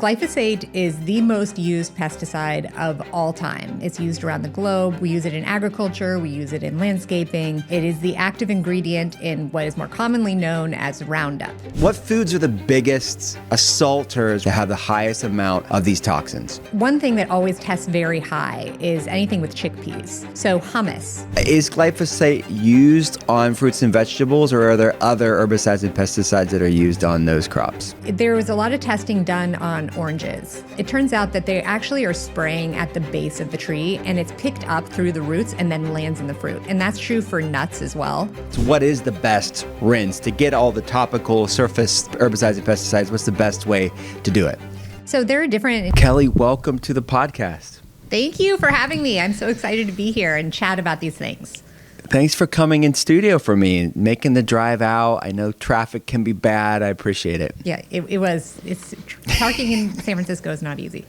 Glyphosate is the most used pesticide of all time. It's used around the globe. We use it in agriculture. We use it in landscaping. It is the active ingredient in what is more commonly known as Roundup. What foods are the biggest assaulters that have the highest amount of these toxins? One thing that always tests very high is anything with chickpeas. So hummus. Is glyphosate used on fruits and vegetables, or are there other herbicides and pesticides that are used on those crops? There was a lot of testing done on oranges. It turns out that they actually are spraying at the base of the tree, and it's picked up through the roots and then lands in the fruit. And that's true for nuts as well. So what is the best rinse to get all the topical surface herbicides and pesticides? What's the best way to do it? So there are different... Kelly, welcome to the podcast. Thank you for having me. I'm so excited to be here and chat about these things. Thanks for coming in studio for me and making the drive out. I know traffic can be bad. I appreciate it. Yeah, it's parking in San Francisco is not easy.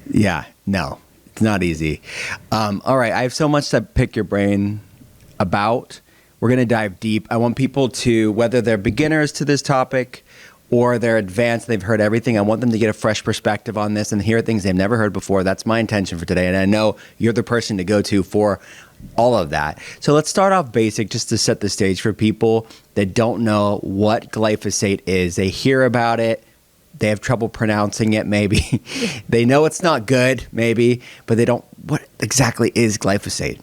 Yeah, no, it's not easy. All right, I have so much to pick your brain about. We're going to dive deep. I want people to, whether they're beginners to this topic or they're advanced, they've heard everything, I want them to get a fresh perspective on this and hear things they've never heard before. That's my intention for today. And I know you're the person to go to for all of that. So let's start off basic just to set the stage for people that don't know what glyphosate is. They hear about it. They have trouble pronouncing it, maybe. They know it's not good, maybe, but they don't. What exactly is glyphosate?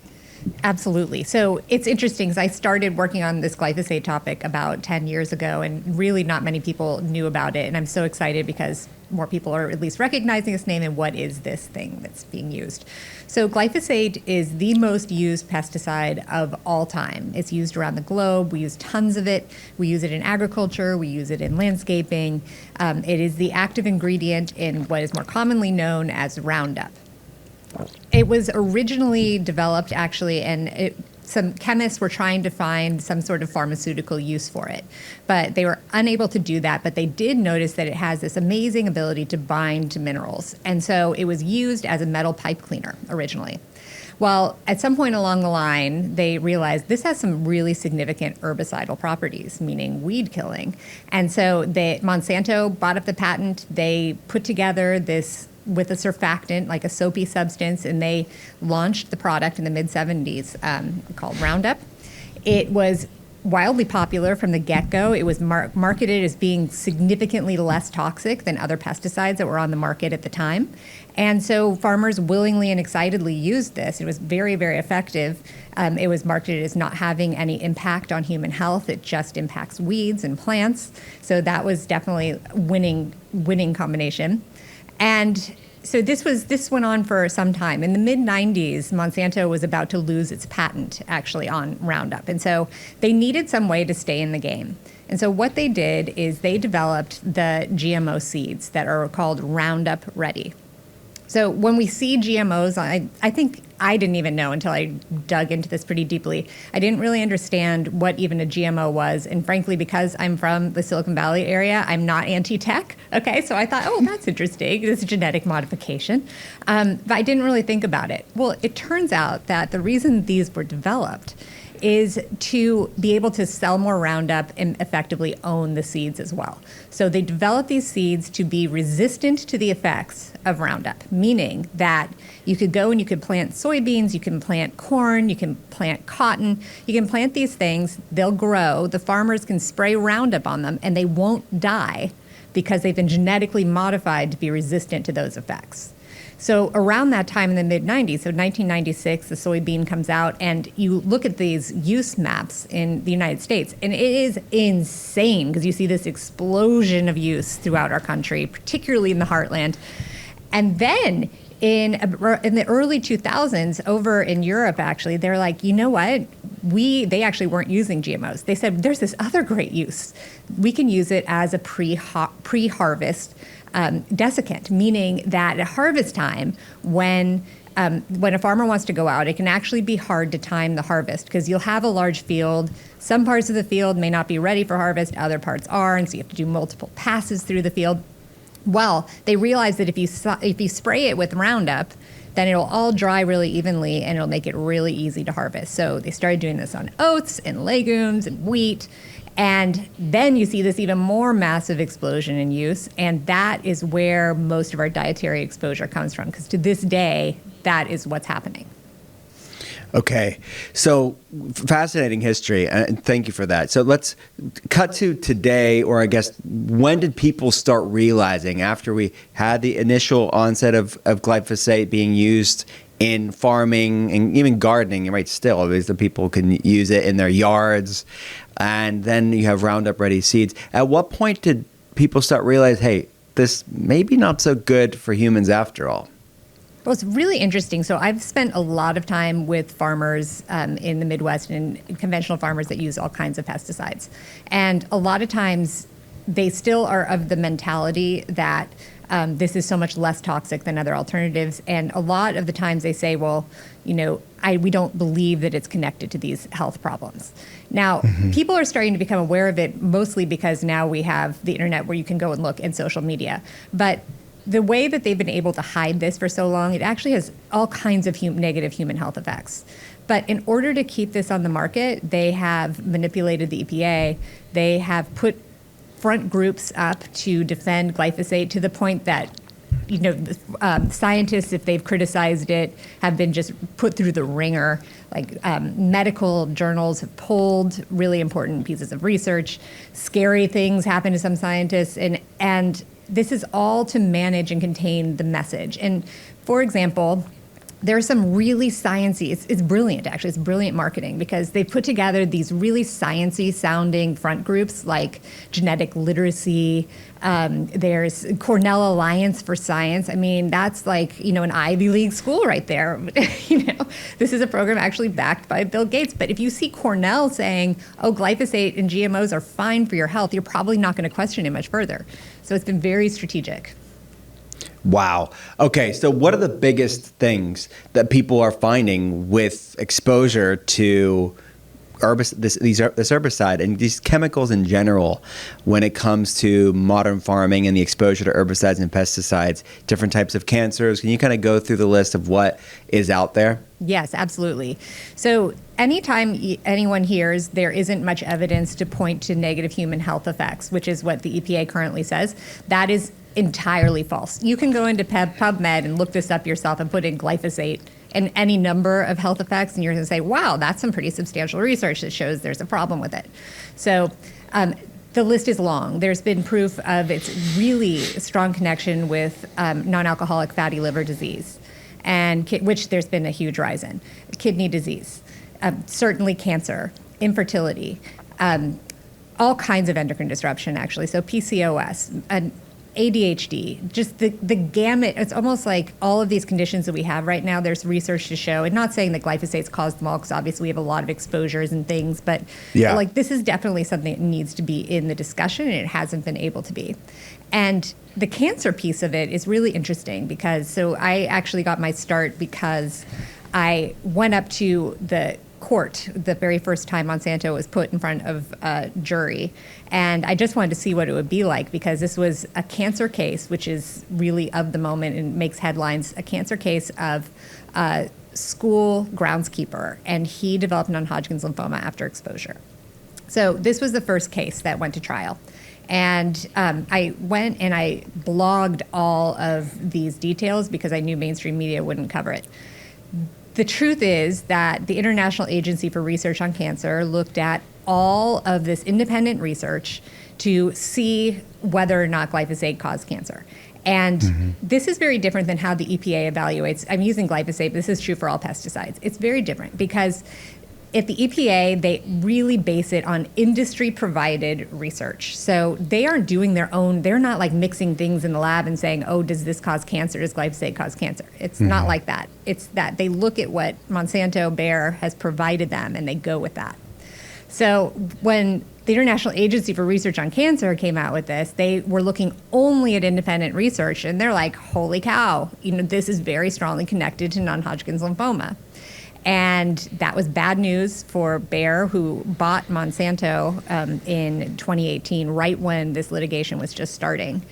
Absolutely. So it's interesting because I started working on this glyphosate topic about 10 years ago, and really not many people knew about it. And I'm so excited because more people are at least recognizing this name and what is this thing that's being used. So glyphosate is the most used pesticide of all time. It's used around the globe. We use tons of it. We use it in agriculture. We use it in landscaping. It is the active ingredient in what is more commonly known as Roundup. It was originally developed, actually, and some chemists were trying to find some sort of pharmaceutical use for it, but they were unable to do that. But they did notice that it has this amazing ability to bind to minerals, and so it was used as a metal pipe cleaner originally. Well, at some point along the line, they realized this has some really significant herbicidal properties, meaning weed killing. And so Monsanto bought up the patent. They put together this with a surfactant, like a soapy substance, and they launched the product in the mid-'70s called Roundup. It was wildly popular from the get-go. It was marketed as being significantly less toxic than other pesticides that were on the market at the time. And so farmers willingly and excitedly used this. It was very, very effective. It was marketed as not having any impact on human health. It just impacts weeds and plants. So that was definitely winning combination. And so this went on for some time. In the mid-'90s, Monsanto was about to lose its patent, actually, on Roundup. And so they needed some way to stay in the game. And so what they did is they developed the GMO seeds that are called Roundup Ready. So when we see GMOs, I think I didn't even know until I dug into this pretty deeply. I didn't really understand what even a GMO was. And frankly, because I'm from the Silicon Valley area, I'm not anti-tech. Okay, so I thought, oh, that's interesting. This is genetic modification. But I didn't really think about it. Well, it turns out that the reason these were developed is to be able to sell more Roundup and effectively own the seeds as well. So they developed these seeds to be resistant to the effects of Roundup, meaning that you could go and you could plant soybeans, you can plant corn, you can plant cotton, you can plant these things, they'll grow, the farmers can spray Roundup on them, and they won't die because they've been genetically modified to be resistant to those effects. So around that time in the mid-'90s, so 1996, the soybean comes out, and you look at these use maps in the United States, and it is insane because you see this explosion of use throughout our country, particularly in the heartland. And then in the early 2000s, over in Europe, actually, they're like, you know what? They actually weren't using GMOs. They said, there's this other great use. We can use it as a pre-harvest desiccant, meaning that at harvest time, when a farmer wants to go out, it can actually be hard to time the harvest because you'll have a large field. Some parts of the field may not be ready for harvest, other parts are, and so you have to do multiple passes through the field. Well, they realized that if you spray it with Roundup, then it'll all dry really evenly and it'll make it really easy to harvest. So they started doing this on oats and legumes and wheat. And then you see this even more massive explosion in use. And that is where most of our dietary exposure comes from, because to this day, that is what's happening. Okay. So fascinating history. And thank you for that. So let's cut to today, or I guess, when did people start realizing, after we had the initial onset of glyphosate being used in farming and even gardening, right? Still, because the people can use it in their yards. And then you have Roundup Ready seeds. At what point did people start realize, hey, this may be not so good for humans after all? Well, it's really interesting. So I've spent a lot of time with farmers in the Midwest and conventional farmers that use all kinds of pesticides. And a lot of times they still are of the mentality that this is so much less toxic than other alternatives. And a lot of the times they say, well, we don't believe that it's connected to these health problems. Now, people are starting to become aware of it, mostly because now we have the internet where you can go and look, and social media. But the way that they've been able to hide this for so long, it actually has all kinds of negative human health effects. But in order to keep this on the market, they have manipulated the EPA. They have put front groups up to defend glyphosate, to the point that scientists, if they've criticized it, have been just put through the ringer. Like medical journals have pulled really important pieces of research. Scary things happen to some scientists, and this is all to manage and contain the message. And for example, there's some really sciencey, it's brilliant actually, it's brilliant marketing, because they put together these really sciencey sounding front groups like Genetic Literacy, there's Cornell Alliance for Science. I mean, that's like, an Ivy League school right there. This is a program actually backed by Bill Gates. But if you see Cornell saying, oh, glyphosate and GMOs are fine for your health, you're probably not going to question it much further. So it's been very strategic. Wow. Okay, so what are the biggest things that people are finding with exposure to this herbicide and these chemicals in general when it comes to modern farming and the exposure to herbicides and pesticides, different types of cancers? Can you kind of go through the list of what is out there? Yes, absolutely. So anytime anyone hears there isn't much evidence to point to negative human health effects, which is what the EPA currently says, that is entirely false. You can go into PubMed and look this up yourself and put in glyphosate and any number of health effects, and you're going to say, wow, that's some pretty substantial research that shows there's a problem with it. So the list is long. There's been proof of its really strong connection with non-alcoholic fatty liver disease, and which there's been a huge rise in. Kidney disease, certainly cancer, infertility, all kinds of endocrine disruption, actually. So PCOS, ADHD, just the gamut. It's almost like all of these conditions that we have right now, there's research to show, and not saying that glyphosate's caused them all, because obviously we have a lot of exposures and things, but this is definitely something that needs to be in the discussion, and it hasn't been able to be. And the cancer piece of it is really interesting, because I actually got my start because I went up to the court the very first time Monsanto was put in front of a jury. And I just wanted to see what it would be like, because this was a cancer case, which is really of the moment and makes headlines, a cancer case of a school groundskeeper, and he developed non-Hodgkin's lymphoma after exposure. So this was the first case that went to trial. And I went and I blogged all of these details because I knew mainstream media wouldn't cover it. The truth is that the International Agency for Research on Cancer looked at all of this independent research to see whether or not glyphosate caused cancer. And this is very different than how the EPA evaluates. I'm using glyphosate, but this is true for all pesticides. It's very different because at the EPA, they really base it on industry-provided research. So they aren't doing their own, they're not like mixing things in the lab and saying, oh, does this cause cancer? Does glyphosate cause cancer? It's not like that. It's that they look at what Monsanto Bayer has provided them and they go with that. So when the International Agency for Research on Cancer came out with this, they were looking only at independent research, and they're like, holy cow, this is very strongly connected to non-Hodgkin's lymphoma. And that was bad news for Bayer, who bought Monsanto in 2018, right when this litigation was just starting.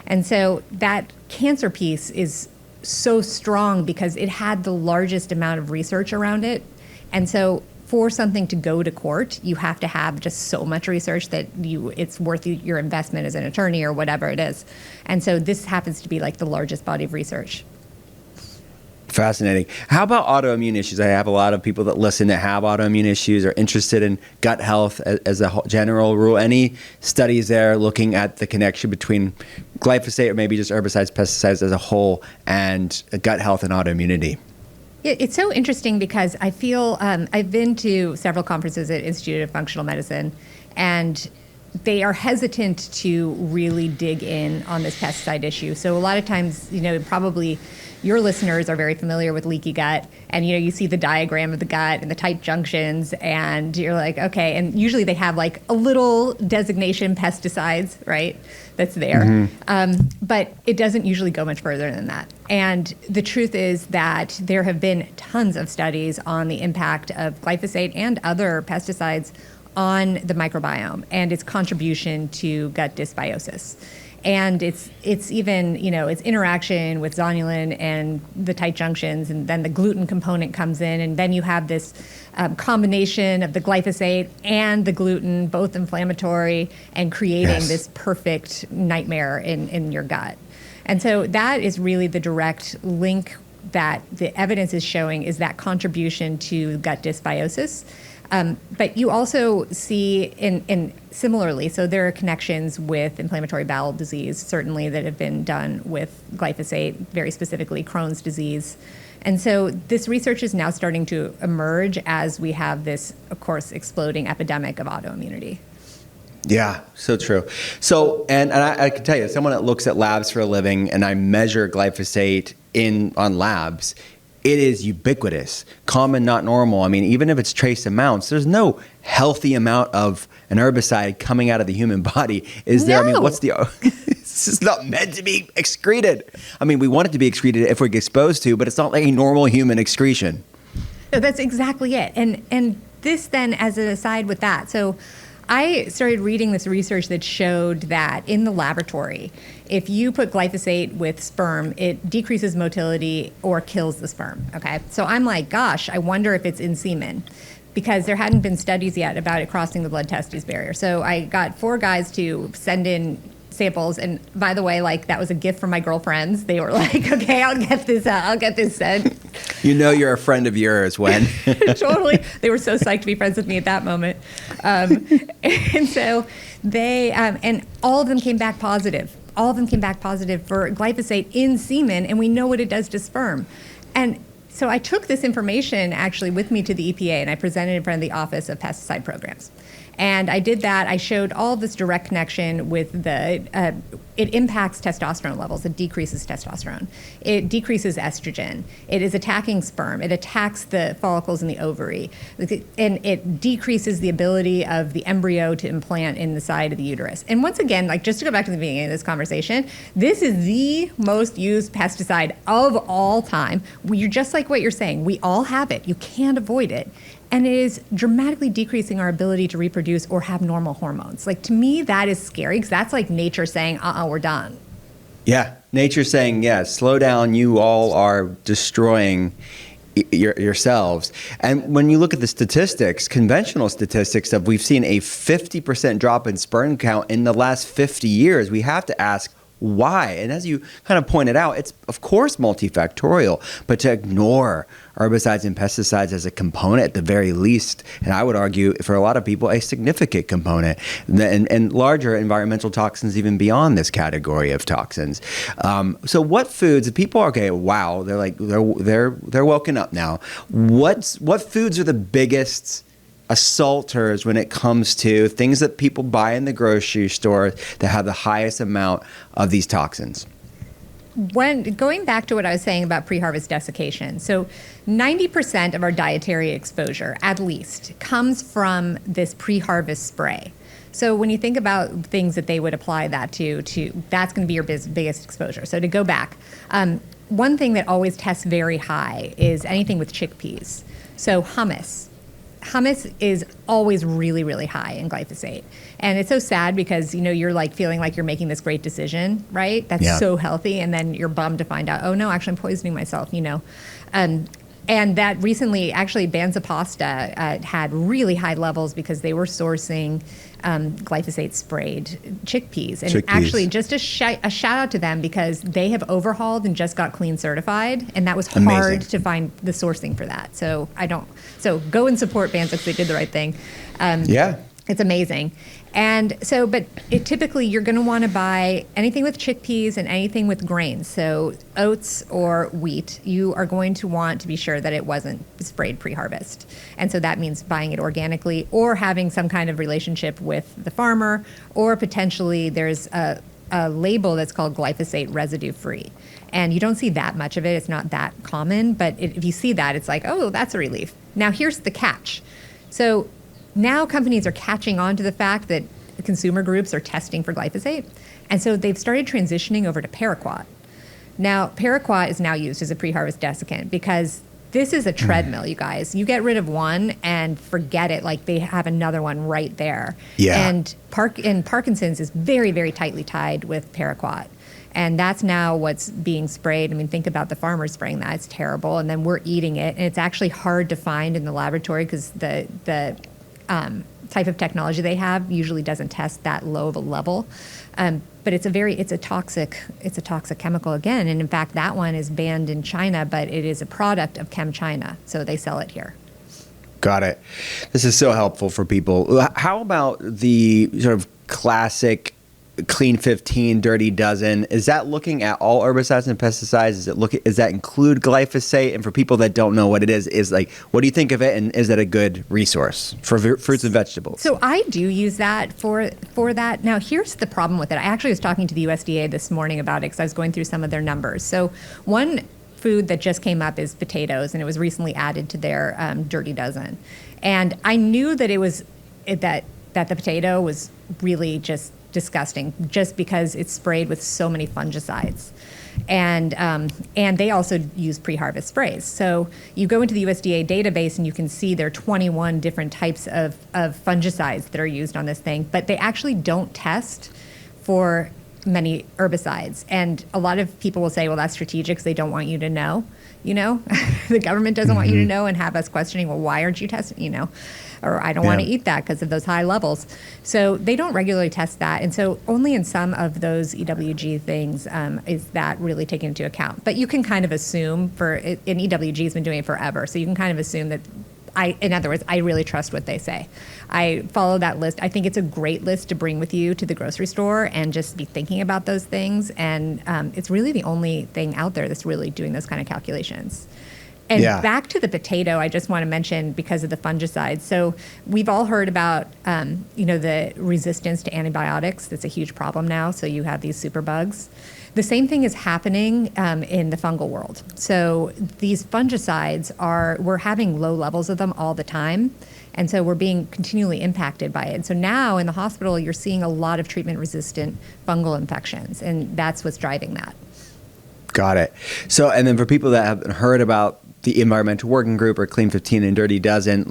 And so that cancer piece is so strong because it had the largest amount of research around it. And so for something to go to court, you have to have just so much research that it's worth your investment as an attorney or whatever it is. And so this happens to be like the largest body of research. Fascinating. How about autoimmune issues? I have a lot of people that listen that have autoimmune issues, are interested in gut health as a general rule. Any studies there looking at the connection between glyphosate or maybe just herbicides, pesticides as a whole, and gut health and autoimmunity? It's so interesting because I feel I've been to several conferences at Institute of Functional Medicine, and they are hesitant to really dig in on this pesticide issue. So a lot of times, probably your listeners are very familiar with leaky gut, and you see the diagram of the gut and the tight junctions, and you're like, okay. And usually they have like a little designation pesticides, right? That's there. But it doesn't usually go much further than that. And the truth is that there have been tons of studies on the impact of glyphosate and other pesticides on the microbiome and its contribution to gut dysbiosis. And it's even, its interaction with zonulin and the tight junctions, and then the gluten component comes in, and then you have this combination of the glyphosate and the gluten, both inflammatory, and creating this perfect nightmare in your gut. And so that is really the direct link that the evidence is showing, is that contribution to gut dysbiosis. But you also see in similarly, so there are connections with inflammatory bowel disease, certainly, that have been done with glyphosate, very specifically Crohn's disease. And so this research is now starting to emerge as we have this, of course, exploding epidemic of autoimmunity. Yeah, so true. So, and I can tell you, as someone that looks at labs for a living, and I measure glyphosate on labs, it is ubiquitous, common, not normal. I mean, even if it's trace amounts, there's no healthy amount of an herbicide coming out of the human body, is there? I mean, what's the... This is not meant to be excreted. I mean, we want it to be excreted if we're exposed to, but it's not like a normal human excretion. So that's exactly it. And this then, as an aside with that, so I started reading this research that showed that in the laboratory, if you put glyphosate with sperm, it decreases motility or kills the sperm, okay? So I'm like, gosh, I wonder if it's in semen, because there hadn't been studies yet about it crossing the blood-testis barrier. So I got 4 guys to send in samples, and by the way, like, that was a gift from my girlfriends. They were like, okay, I'll get this sent. You're a friend of yours when. Totally. They were so psyched to be friends with me at that moment. And so they, and all of them came back positive. All of them came back positive for glyphosate in semen, and we know what it does to sperm. And so I took this information actually with me to the EPA, and I presented in front of the Office of Pesticide Programs. And I did that. I showed all this direct connection with it impacts testosterone levels. It decreases testosterone. It decreases estrogen. It is attacking sperm. It attacks the follicles in the ovary. And it decreases the ability of the embryo to implant in the side of the uterus. And once again, like, just to go back to the beginning of this conversation, this is the most used pesticide of all time. You're just like what you're saying. We all have it. You can't avoid it. And it is dramatically decreasing our ability to reproduce or have normal hormones. Like, to me, that is scary, because that's like nature saying, we're done. Yeah, nature saying, slow down, you all are destroying yourselves. And when you look at the statistics, conventional statistics of, we've seen a 50% drop in sperm count in the last 50 years, we have to ask, why? And as you kind of pointed out, it's of course multifactorial, but to ignore herbicides and pesticides as a component at the very least, and I would argue for a lot of people, a significant component, and larger environmental toxins even beyond this category of toxins. So what foods, if people are, okay, wow, they're like, they're woken up now. What foods are the biggest assaulters when it comes to things that people buy in the grocery store that have the highest amount of these toxins? When going back to what I was saying about pre-harvest desiccation, so 90% of our dietary exposure, at least, comes from this pre-harvest spray. So when you think about things that they would apply that to that's going to be your biggest exposure. So to go back, one thing that always tests very high is anything with chickpeas. So hummus. Hummus is always really, really high in glyphosate. And it's so sad because, you're like feeling like you're making this great decision, right? That's so healthy. And then you're bummed to find out, oh no, actually I'm poisoning myself, And that recently, actually, Banzapasta had really high levels because they were sourcing glyphosate sprayed chickpeas. And actually, just a shout out to them because they have overhauled and just got clean certified, and that was hard to find the sourcing for that. So go and support Banza because they did the right thing. It's amazing. And so, but typically you're going to want to buy anything with chickpeas and anything with grains. So oats or wheat, you are going to want to be sure that it wasn't sprayed pre-harvest. And so that means buying it organically or having some kind of relationship with the farmer, or potentially there's a label that's called glyphosate residue free. And you don't see that much of it. It's not that common, but if you see that, it's like, oh, that's a relief. Now here's the catch. So now companies are catching on to the fact that consumer groups are testing for glyphosate. And so they've started transitioning over to paraquat. Now, paraquat is now used as a pre-harvest desiccant because this is a treadmill, you guys. You get rid of one and forget it, like they have another one right there. Yeah. And Parkinson's is very, very tightly tied with paraquat. And that's now what's being sprayed. I mean, think about the farmers spraying that. It's terrible. And then we're eating it. And it's actually hard to find in the laboratory because the type of technology they have usually doesn't test that low of a level. But it's a toxic chemical again. And in fact, that one is banned in China, but it is a product of ChemChina. So they sell it here. Got it. This is so helpful for people. How about the sort of classic Clean 15, Dirty Dozen? Is that looking at all herbicides and pesticides? Does that include glyphosate? And for people that don't know what it is like, what do you think of it? And is that a good resource for fruits and vegetables? So I do use that for that. Now, here's the problem with it. I actually was talking to the USDA this morning about it because I was going through some of their numbers. So one food that just came up is potatoes, and it was recently added to their Dirty Dozen. And I knew that it was that the potato was really just disgusting, just because it's sprayed with so many fungicides, and they also use pre-harvest sprays. So you go into the USDA database and you can see there are 21 different types of fungicides that are used on this thing, but they actually don't test for many herbicides. And a lot of people will say, well, that's strategic because they don't want you to know. The government doesn't want you to know and have us questioning, well, why aren't you testing, or I don't want to eat that because of those high levels. So they don't regularly test that. And so only in some of those EWG things is that really taken into account. But you can kind of assume and EWG has been doing it forever. So you can kind of assume that in other words, I really trust what they say. I follow that list. I think it's a great list to bring with you to the grocery store and just be thinking about those things. And it's really the only thing out there that's really doing those kind of calculations. And back to the potato, I just want to mention because of the fungicides. So we've all heard about, the resistance to antibiotics. That's a huge problem now. So you have these superbugs. The same thing is happening in the fungal world. So these fungicides we're having low levels of them all the time. And so we're being continually impacted by it. And so now in the hospital, you're seeing a lot of treatment-resistant fungal infections, and that's what's driving that. Got it. So, and then for people that haven't heard about the Environmental Working Group or Clean 15 and Dirty Dozen,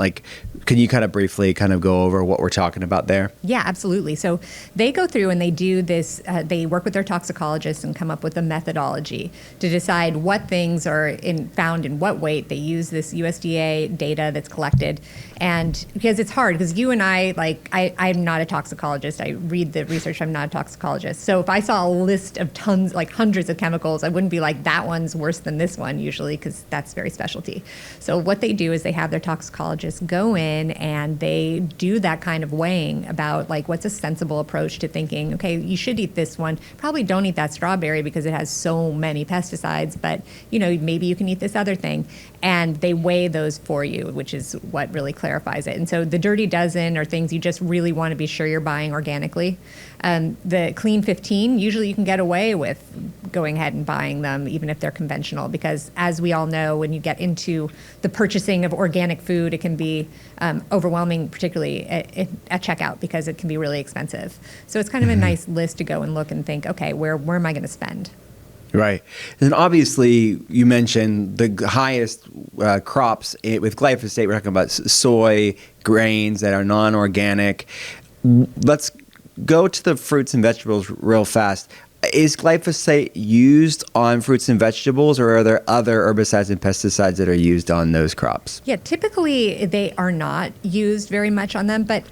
can you kind of briefly go over what we're talking about there? Yeah, absolutely. So they go through and they do this, they work with their toxicologists and come up with a methodology to decide what things are found in what weight. They use this USDA data that's collected. And because it's hard, because you and I'm not a toxicologist. I read the research, I'm not a toxicologist. So if I saw a list of tons, hundreds of chemicals, I wouldn't be like, that one's worse than this one usually, because that's very specialty. So what they do is they have their toxicologists go in and they do that kind of weighing about what's a sensible approach to thinking, okay, you should eat this one. Probably don't eat that strawberry because it has so many pesticides, but maybe you can eat this other thing. And they weigh those for you, which is what really clarifies it. And so the Dirty Dozen are things you just really want to be sure you're buying organically. The Clean 15, usually you can get away with going ahead and buying them, even if they're conventional, because as we all know, when you get into the purchasing of organic food, it can be overwhelming, particularly at checkout, because it can be really expensive. So it's kind of a nice list to go and look and think, okay, where am I going to spend? Right. And obviously, you mentioned the highest crops with glyphosate. We're talking about soy, grains that are non-organic. Let's go to the fruits and vegetables real fast. Is glyphosate used on fruits and vegetables, or are there other herbicides and pesticides that are used on those crops? Yeah, typically they are not used very much on them, but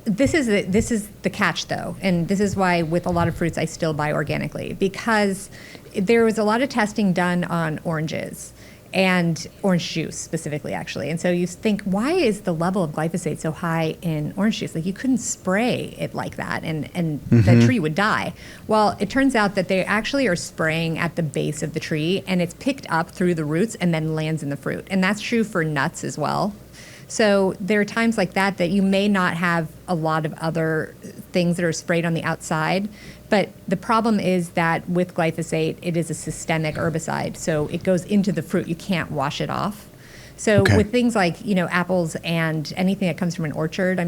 this is the catch, though, and this is why with a lot of fruits I still buy organically, because there was a lot of testing done on oranges and orange juice specifically, actually. And so you think, why is the level of glyphosate so high in orange juice? Like, you couldn't spray it like that and the tree would die. Well, it turns out that they actually are spraying at the base of the tree, and it's picked up through the roots and then lands in the fruit. And that's true for nuts as well. So there are times like that you may not have a lot of other things that are sprayed on the outside. But the problem is that with glyphosate, it is a systemic herbicide. So it goes into the fruit. You can't wash it off. So with things like, apples and anything that comes from an orchard,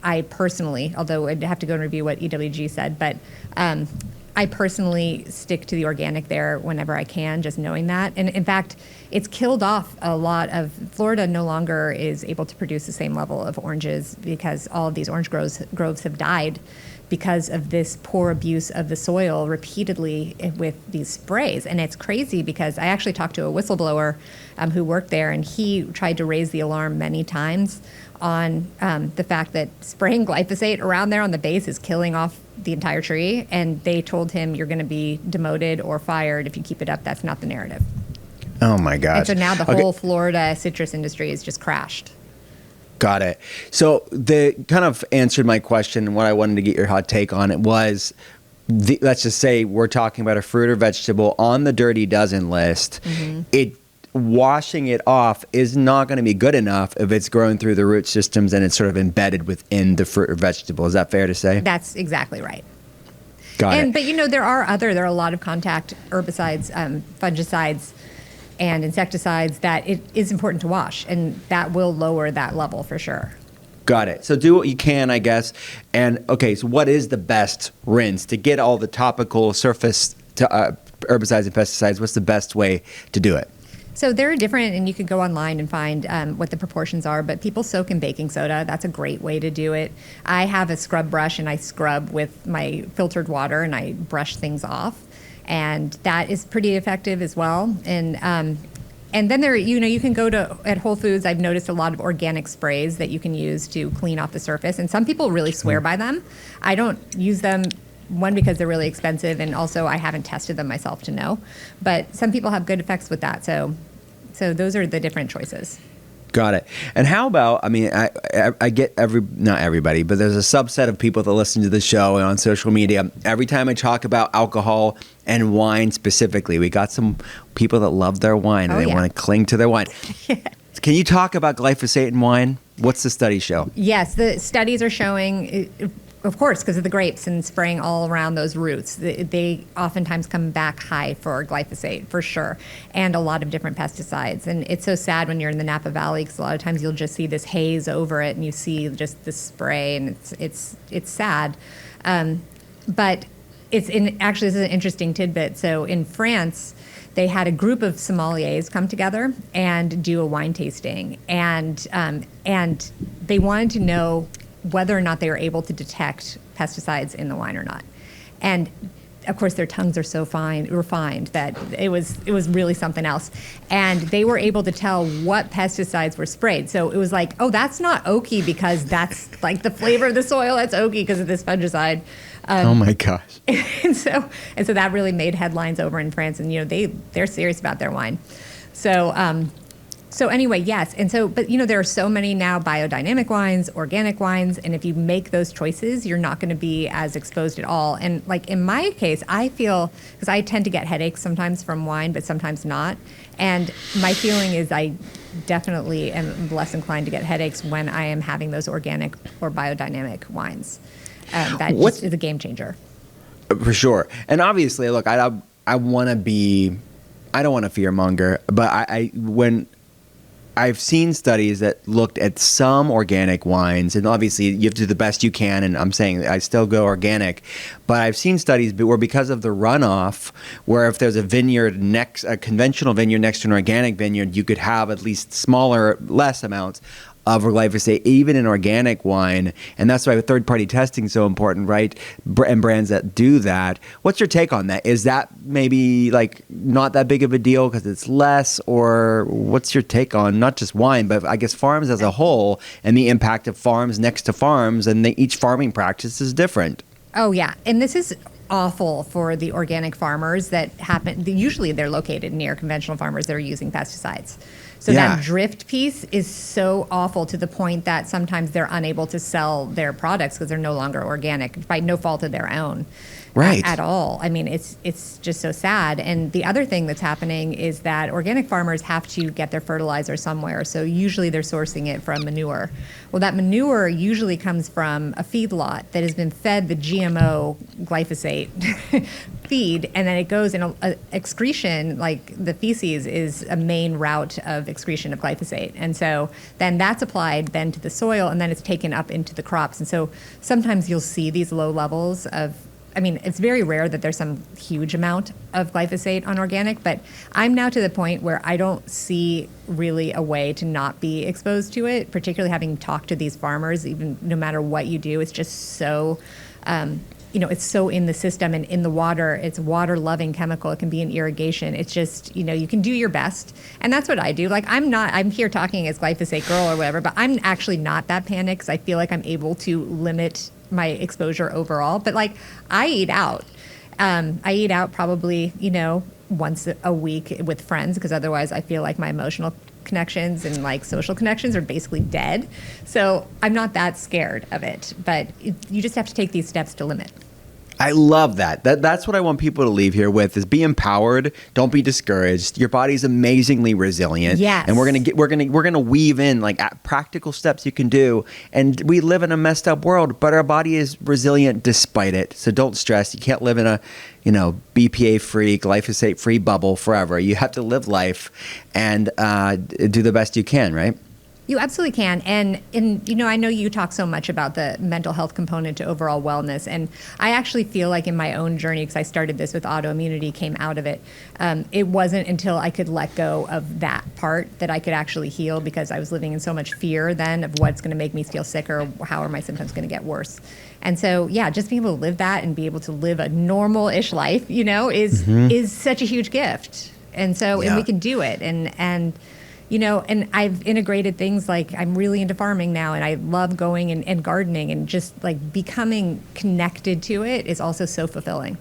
I personally, although I'd have to go and review what EWG said, but I personally stick to the organic there whenever I can, just knowing that. And in fact, it's killed off a lot of, Florida no longer is able to produce the same level of oranges because all of these orange groves have died because of this poor abuse of the soil repeatedly with these sprays. And it's crazy because I actually talked to a whistleblower who worked there, and he tried to raise the alarm many times on the fact that spraying glyphosate around there on the base is killing off the entire tree. And they told him, you're going to be demoted or fired if you keep it up. That's not the narrative. Oh, my gosh. And so now the whole Florida citrus industry has just crashed. Got it. So the kind of answered my question, and what I wanted to get your hot take on it was, let's just say we're talking about a fruit or vegetable on the Dirty Dozen list. Washing it off is not going to be good enough if it's growing through the root systems and it's sort of embedded within the fruit or vegetable. Is that fair to say? That's exactly right. Got it. But there are a lot of contact herbicides, fungicides, and insecticides that it is important to wash, and that will lower that level for sure. Got it. So do what you can, I guess. And okay, so what is the best rinse to get all the topical surface to herbicides and pesticides? What's the best way to do it? So they're different, and you could go online and find what the proportions are, but people soak in baking soda. That's a great way to do it. I have a scrub brush, and I scrub with my filtered water, and I brush things off. And that is pretty effective as well. And then you can go at Whole Foods. I've noticed a lot of organic sprays that you can use to clean off the surface. And some people really swear by them. I don't use them, one, because they're really expensive, and also I haven't tested them myself to know. But some people have good effects with that. So those are the different choices. Got it. And how about, I get not everybody, but there's a subset of people that listen to the show and on social media. Every time I talk about alcohol and wine specifically, we got some people that love their wine and they want to cling to their wine. Can you talk about glyphosate in wine? What's the study show? Yes, the studies are showing, of course, because of the grapes and spraying all around those roots, they oftentimes come back high for glyphosate, for sure, and a lot of different pesticides. And it's so sad when you're in the Napa Valley, because a lot of times you'll just see this haze over it, and you see just the spray, and it's sad. But actually, this is an interesting tidbit. So in France, they had a group of sommeliers come together and do a wine tasting, and they wanted to know whether or not they were able to detect pesticides in the wine or not. And of course, their tongues are so refined that it was really something else. And they were able to tell what pesticides were sprayed. So it was like, oh, that's not oaky because that's like the flavor of the soil. That's oaky because of this fungicide. Oh my gosh! And so that really made headlines over in France. And they're serious about their wine. So anyway, yes. And so, but there are so many now biodynamic wines, organic wines, and if you make those choices, you're not going to be as exposed at all. And like in my case, I feel, because I tend to get headaches sometimes from wine, but sometimes not. And my feeling is I definitely am less inclined to get headaches when I am having those organic or biodynamic wines. That just is a game changer. For sure. And obviously, look, I want to be, I don't want to fearmonger, but when I've seen studies that looked at some organic wines, and obviously you have to do the best you can, and I'm saying I still go organic, but I've seen studies where because of the runoff, where if there's a conventional vineyard next to an organic vineyard, you could have at least less amounts of glyphosate, even in organic wine. And that's why third-party testing is so important, right? And brands that do that. What's your take on that? Is that maybe like not that big of a deal because it's less, or what's your take on not just wine, but I guess farms as a whole and the impact of farms next to farms, and each farming practice is different? Oh, yeah. And this is awful for the organic farmers that happen. Usually they're located near conventional farmers that are using pesticides. So that drift piece is so awful to the point that sometimes they're unable to sell their products because they're no longer organic by no fault of their own. Right. At all. I mean, it's just so sad. And the other thing that's happening is that organic farmers have to get their fertilizer somewhere. So usually they're sourcing it from manure. Well, that manure usually comes from a feedlot that has been fed the GMO glyphosate feed, and then it goes in excretion, like the feces is a main route of excretion of glyphosate. And so then that's applied then to the soil, and then it's taken up into the crops. And so sometimes you'll see these low levels of, I mean, it's very rare that there's some huge amount of glyphosate on organic, but I'm now to the point where I don't see really a way to not be exposed to it, particularly having talked to these farmers. Even no matter what you do, it's just so, it's so in the system and in the water. It's a water-loving chemical. It can be in irrigation. It's just, you can do your best. And that's what I do. Like, I'm here talking as Glyphosate Girl or whatever, but I'm actually not that panicked because I feel like I'm able to limit my exposure overall. But like, I eat out. I eat out probably, once a week with friends, because otherwise I feel like my emotional connections and like social connections are basically dead. So I'm not that scared of it, but you just have to take these steps to limit. I love that. That's what I want people to leave here with: is be empowered. Don't be discouraged. Your body's amazingly resilient. Yes. And we're gonna weave in like practical steps you can do. And we live in a messed up world, but our body is resilient despite it. So don't stress. You can't live in a BPA free, glyphosate free bubble forever. You have to live life and do the best you can, right? You absolutely can. And I know you talk so much about the mental health component to overall wellness. And I actually feel like in my own journey, because I started this with autoimmunity, came out of it, it wasn't until I could let go of that part that I could actually heal, because I was living in so much fear then of what's going to make me feel sick or how are my symptoms going to get worse. And so, yeah, just being able to live that and be able to live a normal-ish life, is such a huge gift. And so, and we can do it. And I've integrated things like I'm really into farming now, and I love going and gardening, and just like becoming connected to it is also so fulfilling.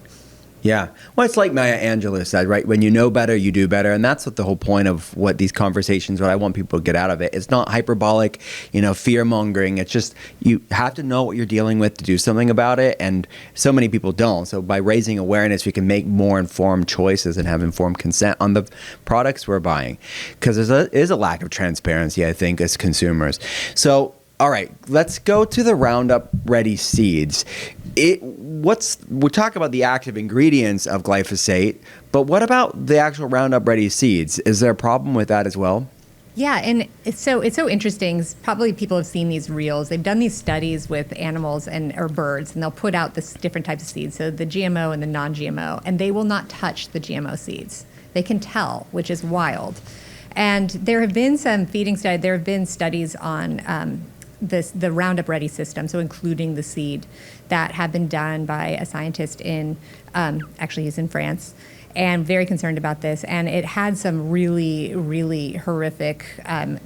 Yeah. Well, it's like Maya Angelou said, right? When you know better, you do better. And that's what the whole point of what these conversations, what I want people to get out of it. It's not hyperbolic, fear mongering. It's just, you have to know what you're dealing with to do something about it. And so many people don't. So by raising awareness, we can make more informed choices and have informed consent on the products we're buying. Because there is a lack of transparency, I think, as consumers. So, all right, let's go to the Roundup Ready seeds. We'll talk about the active ingredients of glyphosate, but what about the actual Roundup Ready seeds? Is there a problem with that as well? Yeah, and it's so interesting. Probably people have seen these reels. They've done these studies with animals or birds, and they'll put out this different types of seeds, so the GMO and the non-GMO, and they will not touch the GMO seeds. They can tell, which is wild. And there have been some feeding studies. There have been studies on the Roundup Ready system, so including the seed, that have been done by a scientist actually he's in France, and very concerned about this. And it had some really, really horrific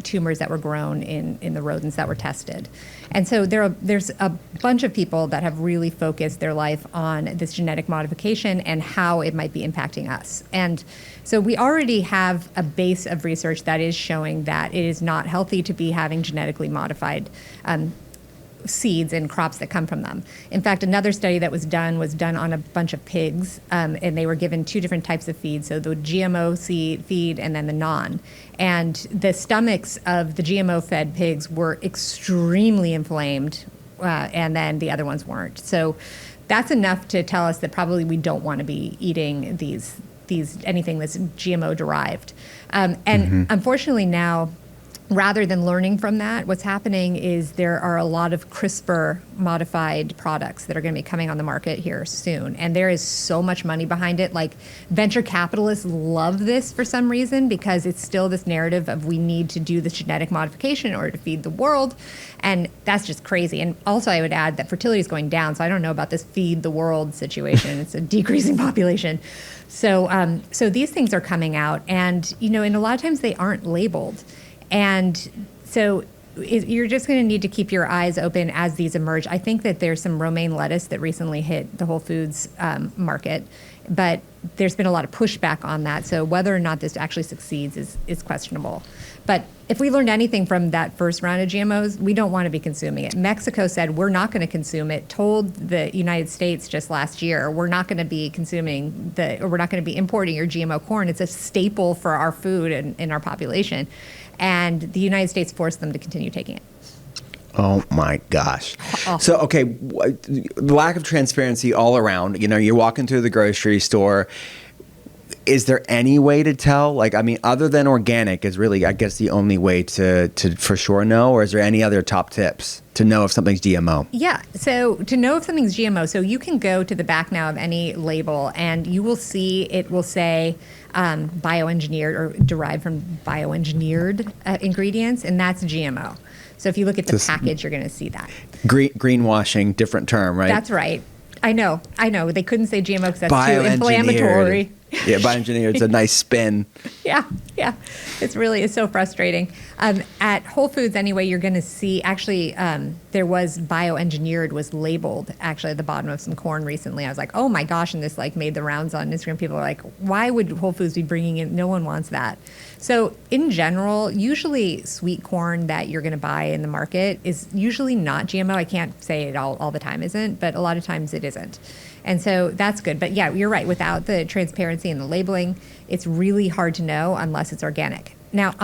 tumors that were grown in the rodents that were tested. And so there's a bunch of people that have really focused their life on this genetic modification and how it might be impacting us. And so we already have a base of research that is showing that it is not healthy to be having genetically modified seeds and crops that come from them. In fact, another study that was done on a bunch of pigs, and they were given two different types of feed, so the GMO seed feed and then the non. And the stomachs of the GMO-fed pigs were extremely inflamed, and then the other ones weren't. So that's enough to tell us that probably we don't want to be eating anything that's GMO derived. Unfortunately now, rather than learning from that, what's happening is there are a lot of CRISPR modified products that are going to be coming on the market here soon. And there is so much money behind it. Like, venture capitalists love this for some reason, because it's still this narrative of we need to do this genetic modification in order to feed the world. And that's just crazy. And also, I would add that fertility is going down. So I don't know about this feed the world situation. It's a decreasing population. So, so these things are coming out, and, and a lot of times they aren't labeled. And so you're just going to need to keep your eyes open as these emerge. I think that there's some romaine lettuce that recently hit the Whole Foods market, but there's been a lot of pushback on that. So whether or not this actually succeeds is questionable. But if we learned anything from that first round of GMOs, we don't want to be consuming it. Mexico said we're not going to consume it, told the United States just last year, we're not going to be consuming or we're not going to be importing your GMO corn. It's a staple for our food and in our population. And the United States forced them to continue taking it. Oh my gosh. So, okay, the lack of transparency all around. You're walking through the grocery store. Is there any way to tell? Like, I mean, other than organic is really, I guess, the only way to for sure know, or is there any other top tips to know if something's GMO? Yeah. So to know if something's GMO, so you can go to the back now of any label and you will see it will say bioengineered or derived from bioengineered ingredients, and that's GMO. So if you look at the package, you're going to see that. Greenwashing, different term, right? That's right. I know. They couldn't say GMO because that's too inflammatory. Yeah, bioengineered. It's a nice spin. Yeah. It's so frustrating. At Whole Foods, anyway, you're going to see, actually, there was bioengineered was labeled actually at the bottom of some corn recently. I was like, oh my gosh, and this made the rounds on Instagram. People are like, why would Whole Foods be bringing in? No one wants that. So in general, usually sweet corn that you're going to buy in the market is usually not GMO. I can't say it all the time isn't, but a lot of times it isn't. And so that's good. But yeah, you're right. Without the transparency and the labeling, it's really hard to know unless it's organic. Now,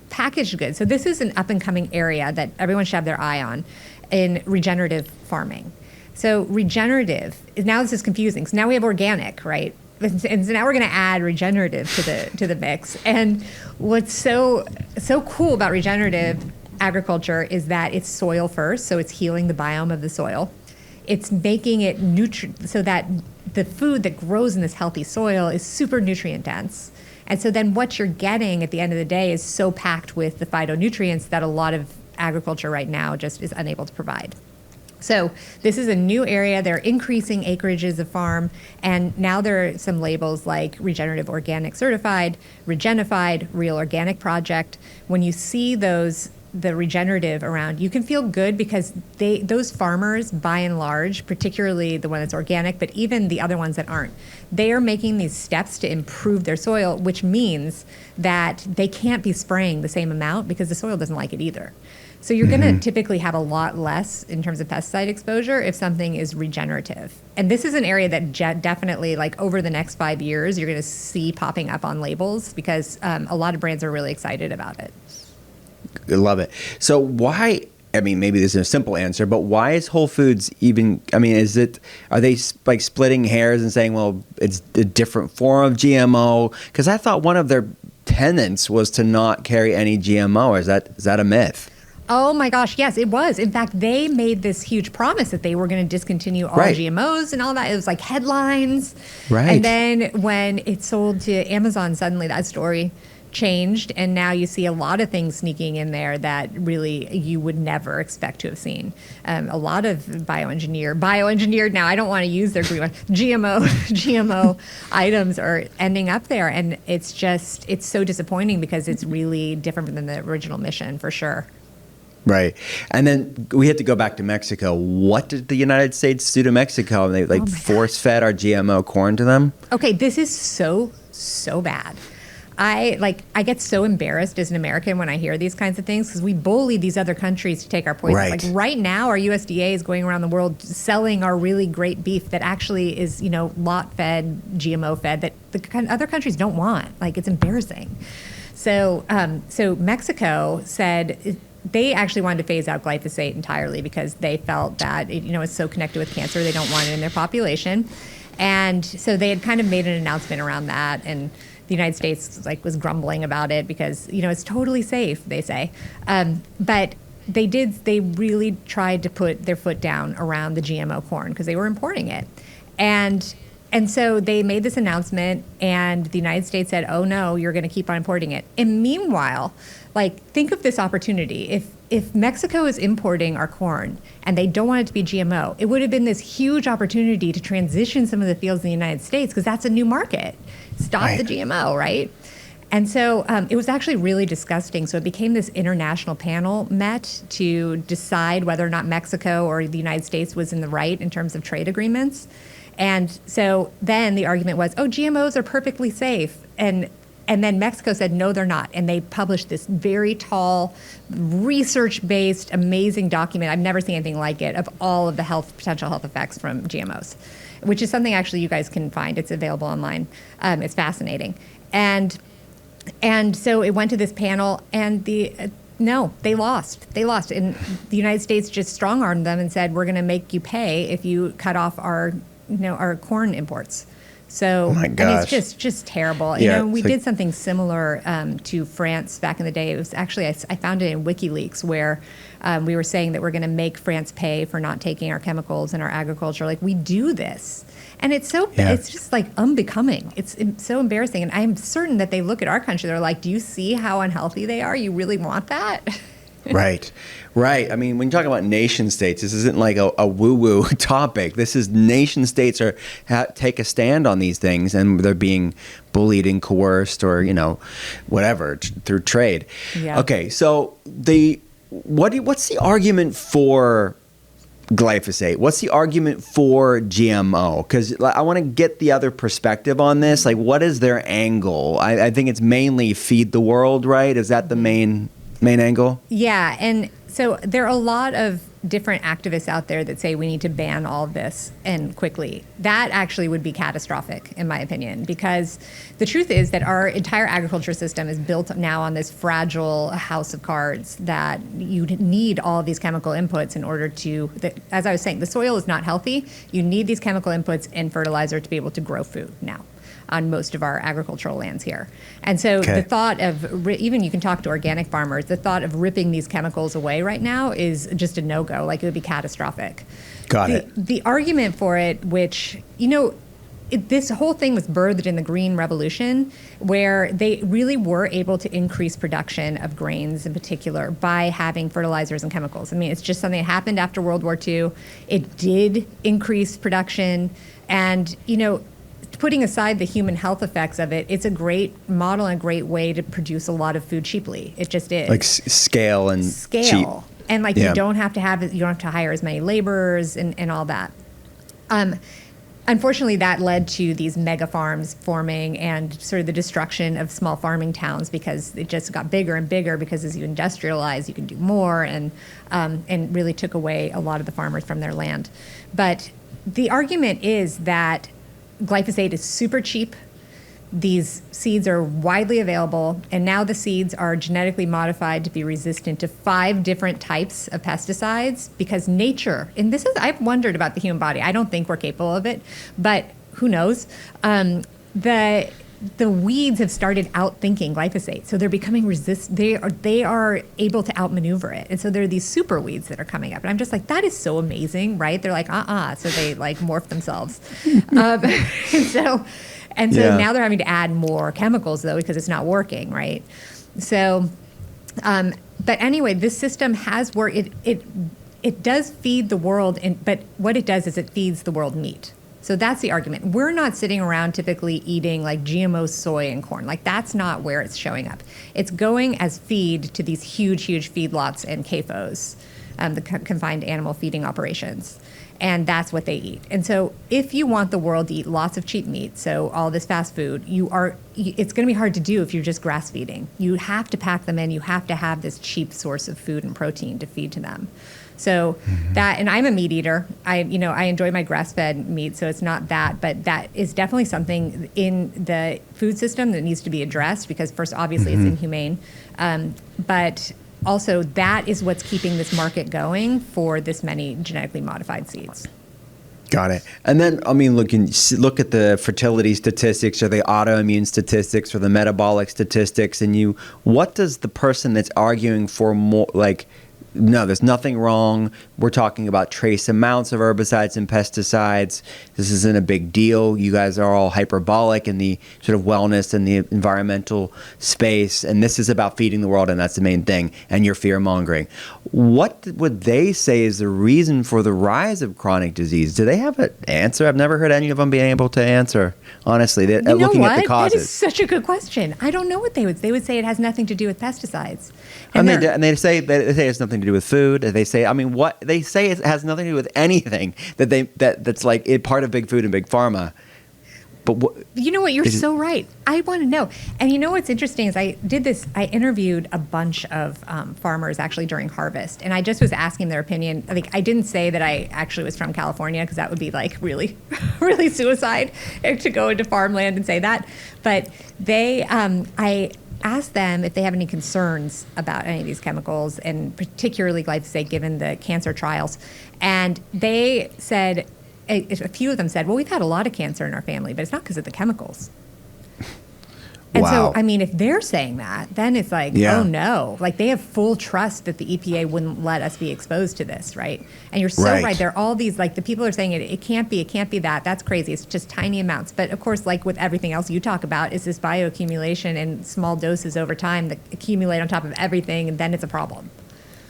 packaged goods. So this is an up and coming area that everyone should have their eye on in regenerative farming. So regenerative, now this is confusing. So now we have organic, right? And so now we're going to add regenerative to the mix. And what's so cool about regenerative agriculture is that it's soil first. So it's healing the biome of the soil. It's making it so that the food that grows in this healthy soil is super nutrient dense. And so then what you're getting at the end of the day is so packed with the phytonutrients that a lot of agriculture right now just is unable to provide. So this is a new area. They're increasing acreages of farm. And now there are some labels like Regenerative Organic Certified, Regenified, Real Organic Project. When you see the regenerative around, you can feel good because those farmers, by and large, particularly the one that's organic, but even the other ones that aren't, they are making these steps to improve their soil, which means that they can't be spraying the same amount because the soil doesn't like it either. So you're going to typically have a lot less in terms of pesticide exposure if something is regenerative. And this is an area that definitely, over the next 5 years, you're going to see popping up on labels because a lot of brands are really excited about it. I love it. So why, maybe this is a simple answer, but why is Whole Foods even, are they splitting hairs and saying, well, it's a different form of GMO? Because I thought one of their tenets was to not carry any GMO. Is that a myth? Oh my gosh, yes, it was. In fact, they made this huge promise that they were going to discontinue all GMOs and all that. It was like headlines. Right. And then when it sold to Amazon, suddenly that story changed, and now you see a lot of things sneaking in there that really you would never expect to have seen. A lot of bioengineered now, I don't want to use their green one, GMO items are ending up there, and it's so disappointing because it's really different than the original mission for sure. Right. And then we had to go back to Mexico. What did the United States do to Mexico? They force-fed our GMO corn to them? Okay, this is so bad. I get so embarrassed as an American when I hear these kinds of things because we bully these other countries to take our poison. Right. Right now, our USDA is going around the world selling our really great beef that actually is, lot-fed, GMO-fed that the other countries don't want. It's embarrassing. So Mexico said they actually wanted to phase out glyphosate entirely because they felt that it's so connected with cancer, they don't want it in their population. And so they had kind of made an announcement around that, and the United States like was grumbling about it because, it's totally safe, they say. But they really tried to put their foot down around the GMO corn because they were importing it. And so they made this announcement, and the United States said, oh, no, you're going to keep on importing it. And meanwhile, like, think of this opportunity. If Mexico is importing our corn and they don't want it to be GMO, it would have been this huge opportunity to transition some of the fields in the United States because that's a new market. Stop the GMO, right? And so it was actually really disgusting. So it became this international panel met to decide whether or not Mexico or the United States was in the right in terms of trade agreements. And so then the argument was, oh, GMOs are perfectly safe. And then Mexico said, no, they're not. And they published this very tall, research-based, amazing document. I've never seen anything like it, of all of the potential health effects from GMOs, which is something actually you guys can find. It's available online. It's fascinating. And so it went to this panel, and no, they lost. They lost. And the United States just strong-armed them and said, we're going to make you pay if you cut off our corn imports. So, oh my gosh. And it's just terrible. Yeah, we did something similar to France back in the day. It was actually, I found it in WikiLeaks, where we were saying that we're going to make France pay for not taking our chemicals in our agriculture. Like, we do this. And it's it's just like unbecoming. It's so embarrassing. And I'm certain that they look at our country, they're like, do you see how unhealthy they are? You really want that? Right. I mean, when you talk about nation states, this isn't like a woo-woo topic. This is nation states take a stand on these things, and they're being bullied and coerced, or whatever through trade. Yeah. Okay, so what's the argument for glyphosate? What's the argument for GMO? Because I want to get the other perspective on this. Like, what is their angle? I think it's mainly feed the world, right? Is that the main angle? Yeah, and so there are a lot of different activists out there that say we need to ban all of this and quickly. That actually would be catastrophic, in my opinion, because the truth is that our entire agriculture system is built now on this fragile house of cards that you need all of these chemical inputs in order to, as I was saying, the soil is not healthy. You need these chemical inputs and fertilizer to be able to grow food now on most of our agricultural lands here. And so the thought of, even you can talk to organic farmers, the thought of ripping these chemicals away right now is just a no-go. Like, it would be catastrophic. Got it. The argument for it, which, this whole thing was birthed in the Green Revolution, where they really were able to increase production of grains in particular by having fertilizers and chemicals. I mean, it's just something that happened after World War II. It did increase production, and, putting aside the human health effects of it, it's a great model and a great way to produce a lot of food cheaply. It just is. Like scale and cheap. And like you don't have to hire as many laborers and all that. Unfortunately, that led to these mega farms forming and sort of the destruction of small farming towns, because it just got bigger and bigger, because as you industrialize, you can do more, and really took away a lot of the farmers from their land. But the argument is that glyphosate is super cheap. These seeds are widely available, and now the seeds are genetically modified to be resistant to 5 different types of pesticides, because nature, and this is, I've wondered about the human body. I don't think we're capable of it, but who knows? The weeds have started outthinking glyphosate, so they're becoming they are able to outmaneuver it, and so there are these super weeds that are coming up, and I'm just like, that is so amazing, right? They're like, so they like morph themselves, and so now they're having to add more chemicals, though, because it's not working, right? So, but anyway, this system has worked. It does feed the world, but what it does is it feeds the world meat. So that's the argument. We're not sitting around typically eating like GMO soy and corn. Like, that's not where it's showing up. It's going as feed to these huge, huge feedlots and CAFOs, the confined animal feeding operations. And that's what they eat. And so if you want the world to eat lots of cheap meat, so all this fast food, it's going to be hard to do if you're just grass feeding. You have to pack them in. You have to have this cheap source of food and protein to feed to them. So that, and I'm a meat eater. I enjoy my grass-fed meat, so it's not that, but that is definitely something in the food system that needs to be addressed, because first, obviously, it's inhumane, but also that is what's keeping this market going for this many genetically modified seeds. Got it. And then, I mean, look at the fertility statistics or the autoimmune statistics or the metabolic statistics, and what does the person that's arguing for more, like, no, there's nothing wrong. We're talking about trace amounts of herbicides and pesticides. This isn't a big deal. You guys are all hyperbolic in the sort of wellness and the environmental space. And this is about feeding the world, and that's the main thing. And you're fear-mongering. What would they say is the reason for the rise of chronic disease? Do they have an answer? I've never heard any of them being able to answer, honestly, looking at the causes. That is such a good question. I don't know what they would say. They would say it has nothing to do with pesticides. And they say it has nothing to do with food. They say, I mean, what they say it has nothing to do with anything that's like part of big food and big pharma. But you know what? You're so right. I want to know. And you know what's interesting is I interviewed a bunch of farmers actually during harvest, and I just was asking their opinion. Like, I didn't say that I actually was from California, because that would be like really, really suicide to go into farmland and say that. But I asked them if they have any concerns about any of these chemicals, and particularly glyphosate, given the cancer trials. And they said, a few of them said, well, we've had a lot of cancer in our family, but it's not because of the chemicals. And wow. So, I mean, if they're saying that, then it's like, oh no, like they have full trust that the EPA wouldn't let us be exposed to this, right? And you're so right. There are all these, like, the people are saying it can't be that. That's crazy. It's just tiny amounts. But of course, like with everything else you talk about, is this bioaccumulation and small doses over time that accumulate on top of everything, and then it's a problem.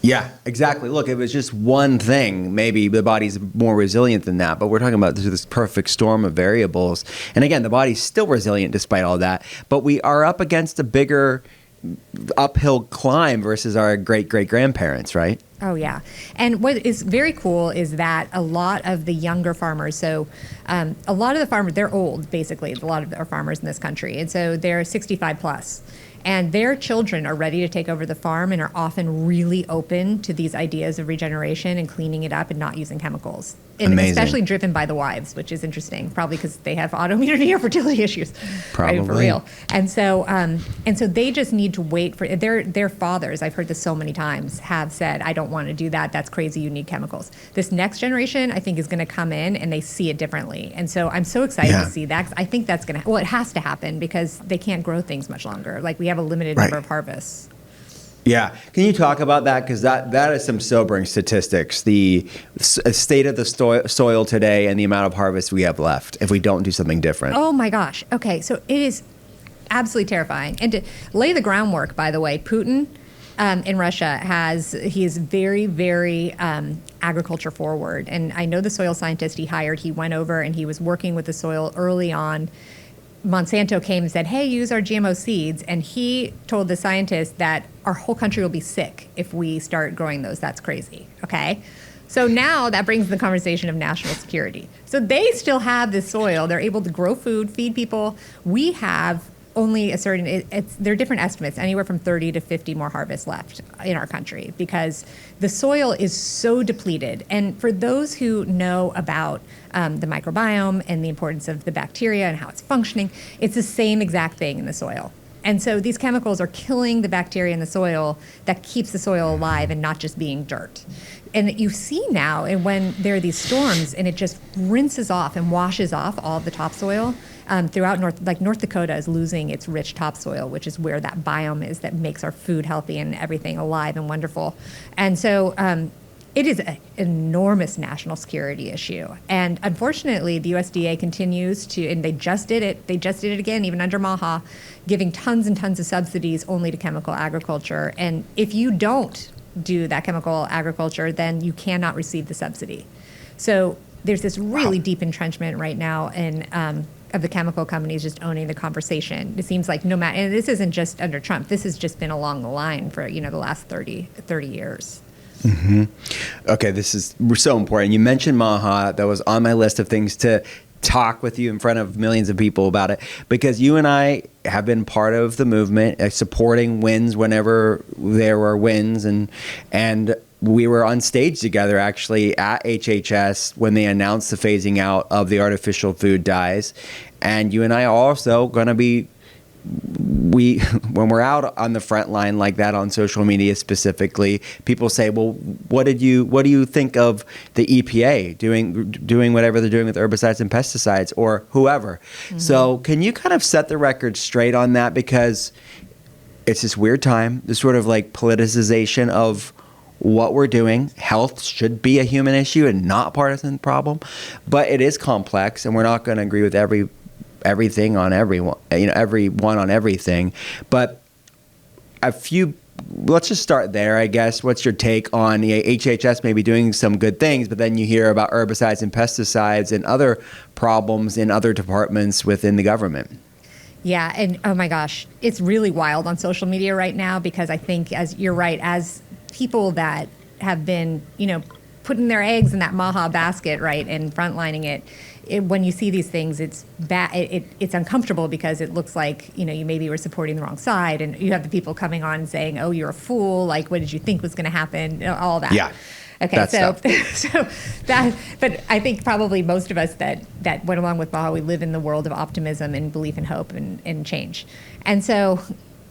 Yeah, exactly. Look, if it was just one thing, maybe the body's more resilient than that. But we're talking about this perfect storm of variables. And again, the body's still resilient despite all that. But we are up against a bigger uphill climb versus our great-great-grandparents, right? Oh, yeah. And what is very cool is that a lot of the younger farmers, so a lot of the farmers, they're old, basically, a lot of our farmers in this country. And so they're 65 plus. And their children are ready to take over the farm and are often really open to these ideas of regeneration and cleaning it up and not using chemicals. And amazing. Especially driven by the wives, which is interesting, probably because they have autoimmunity or fertility issues. Probably. Right, for real. And so they just need to wait for their fathers. I've heard this so many times, have said, I don't want to do that. That's crazy. You need chemicals. This next generation, I think, is going to come in and they see it differently. And so I'm so excited to see that. 'Cause I think that's going to, well, it has to happen because they can't grow things much longer. Like, we have a limited number of harvests. Yeah. Can you talk about that? Because that is some sobering statistics. The state of the soil today and the amount of harvest we have left if we don't do something different. Oh, my gosh. Okay. So it is absolutely terrifying. And to lay the groundwork, by the way, Putin in Russia he is very, very agriculture forward. And I know the soil scientist he hired, he went over and he was working with the soil early on. Monsanto came and said, hey, use our GMO seeds. And he told the scientists that our whole country will be sick if we start growing those. That's crazy. Okay. So now that brings the conversation of national security. So they still have this soil. They're able to grow food, feed people. We have only a certain, there are different estimates, anywhere from 30 to 50 more harvests left in our country because the soil is so depleted. And for those who know about the microbiome and the importance of the bacteria and how it's functioning, it's the same exact thing in the soil. And so these chemicals are killing the bacteria in the soil that keeps the soil alive and not just being dirt. And you see now, and when there are these storms and it just rinses off and washes off all of the topsoil, throughout North Dakota is losing its rich topsoil, which is where that biome is that makes our food healthy and everything alive and wonderful. And so it is an enormous national security issue. And unfortunately, the USDA continues to, and they just did it again, even under Maha, giving tons and tons of subsidies only to chemical agriculture. And if you don't do that chemical agriculture, then you cannot receive the subsidy. So there's this really deep entrenchment right now in of the chemical companies just owning the conversation. It seems like no matter, and this isn't just under Trump, this has just been along the line for, the last 30 years. Mm-hmm. Okay, this is so important. You mentioned Maha. That was on my list of things to talk with you in front of millions of people about it, because you and I have been part of the movement, supporting wins whenever there were wins, and we were on stage together actually at HHS when they announced the phasing out of the artificial food dyes. And you and I are also going to be when we're out on the front line like that on social media specifically, people say, well, what do you think of the EPA doing whatever they're doing with herbicides and pesticides, or whoever? So can you kind of set the record straight on that? Because it's this weird time, this sort of like politicization of what we're doing. Health should be a human issue and not a partisan problem, but it is complex, and we're not going to agree with everything on everyone, everyone on everything. But let's just start there, I guess. What's your take on HHS maybe doing some good things, but then you hear about herbicides and pesticides and other problems in other departments within the government? Yeah, and oh my gosh, it's really wild on social media right now, because I think, as you're right, as people that have been, putting their eggs in that Maha basket, right, and frontlining it, when you see these things, it's bad. It's uncomfortable, because it looks like, you maybe were supporting the wrong side, and you have the people coming on saying, "Oh, you're a fool. Like, what did you think was going to happen?" All that. Yeah. Okay, but I think probably most of us that went along with Maha, we live in the world of optimism and belief and hope and change. And so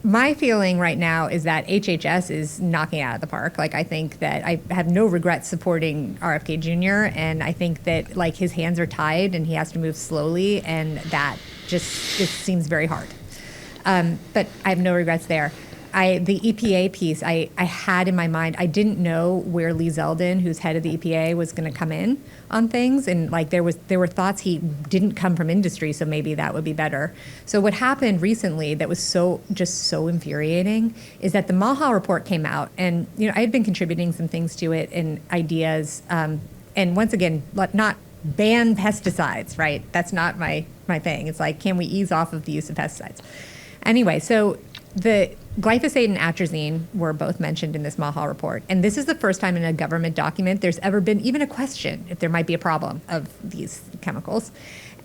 my feeling right now is that HHS is knocking it out of the park. Like, I think that I have no regrets supporting RFK Jr., and I think that, like, his hands are tied and he has to move slowly, and that just seems very hard. But I have no regrets there. The EPA piece, I had in my mind, I didn't know where Lee Zeldin, who's head of the EPA, was going to come in on things. And like there were thoughts he didn't come from industry, so maybe that would be better. So what happened recently that was so infuriating is that the Maha report came out, and I had been contributing some things to it and ideas. And once again, not ban pesticides, right? That's not my thing. It's like, can we ease off of the use of pesticides? Anyway, so the glyphosate and atrazine were both mentioned in this Maha report. And this is the first time in a government document there's ever been even a question if there might be a problem of these chemicals.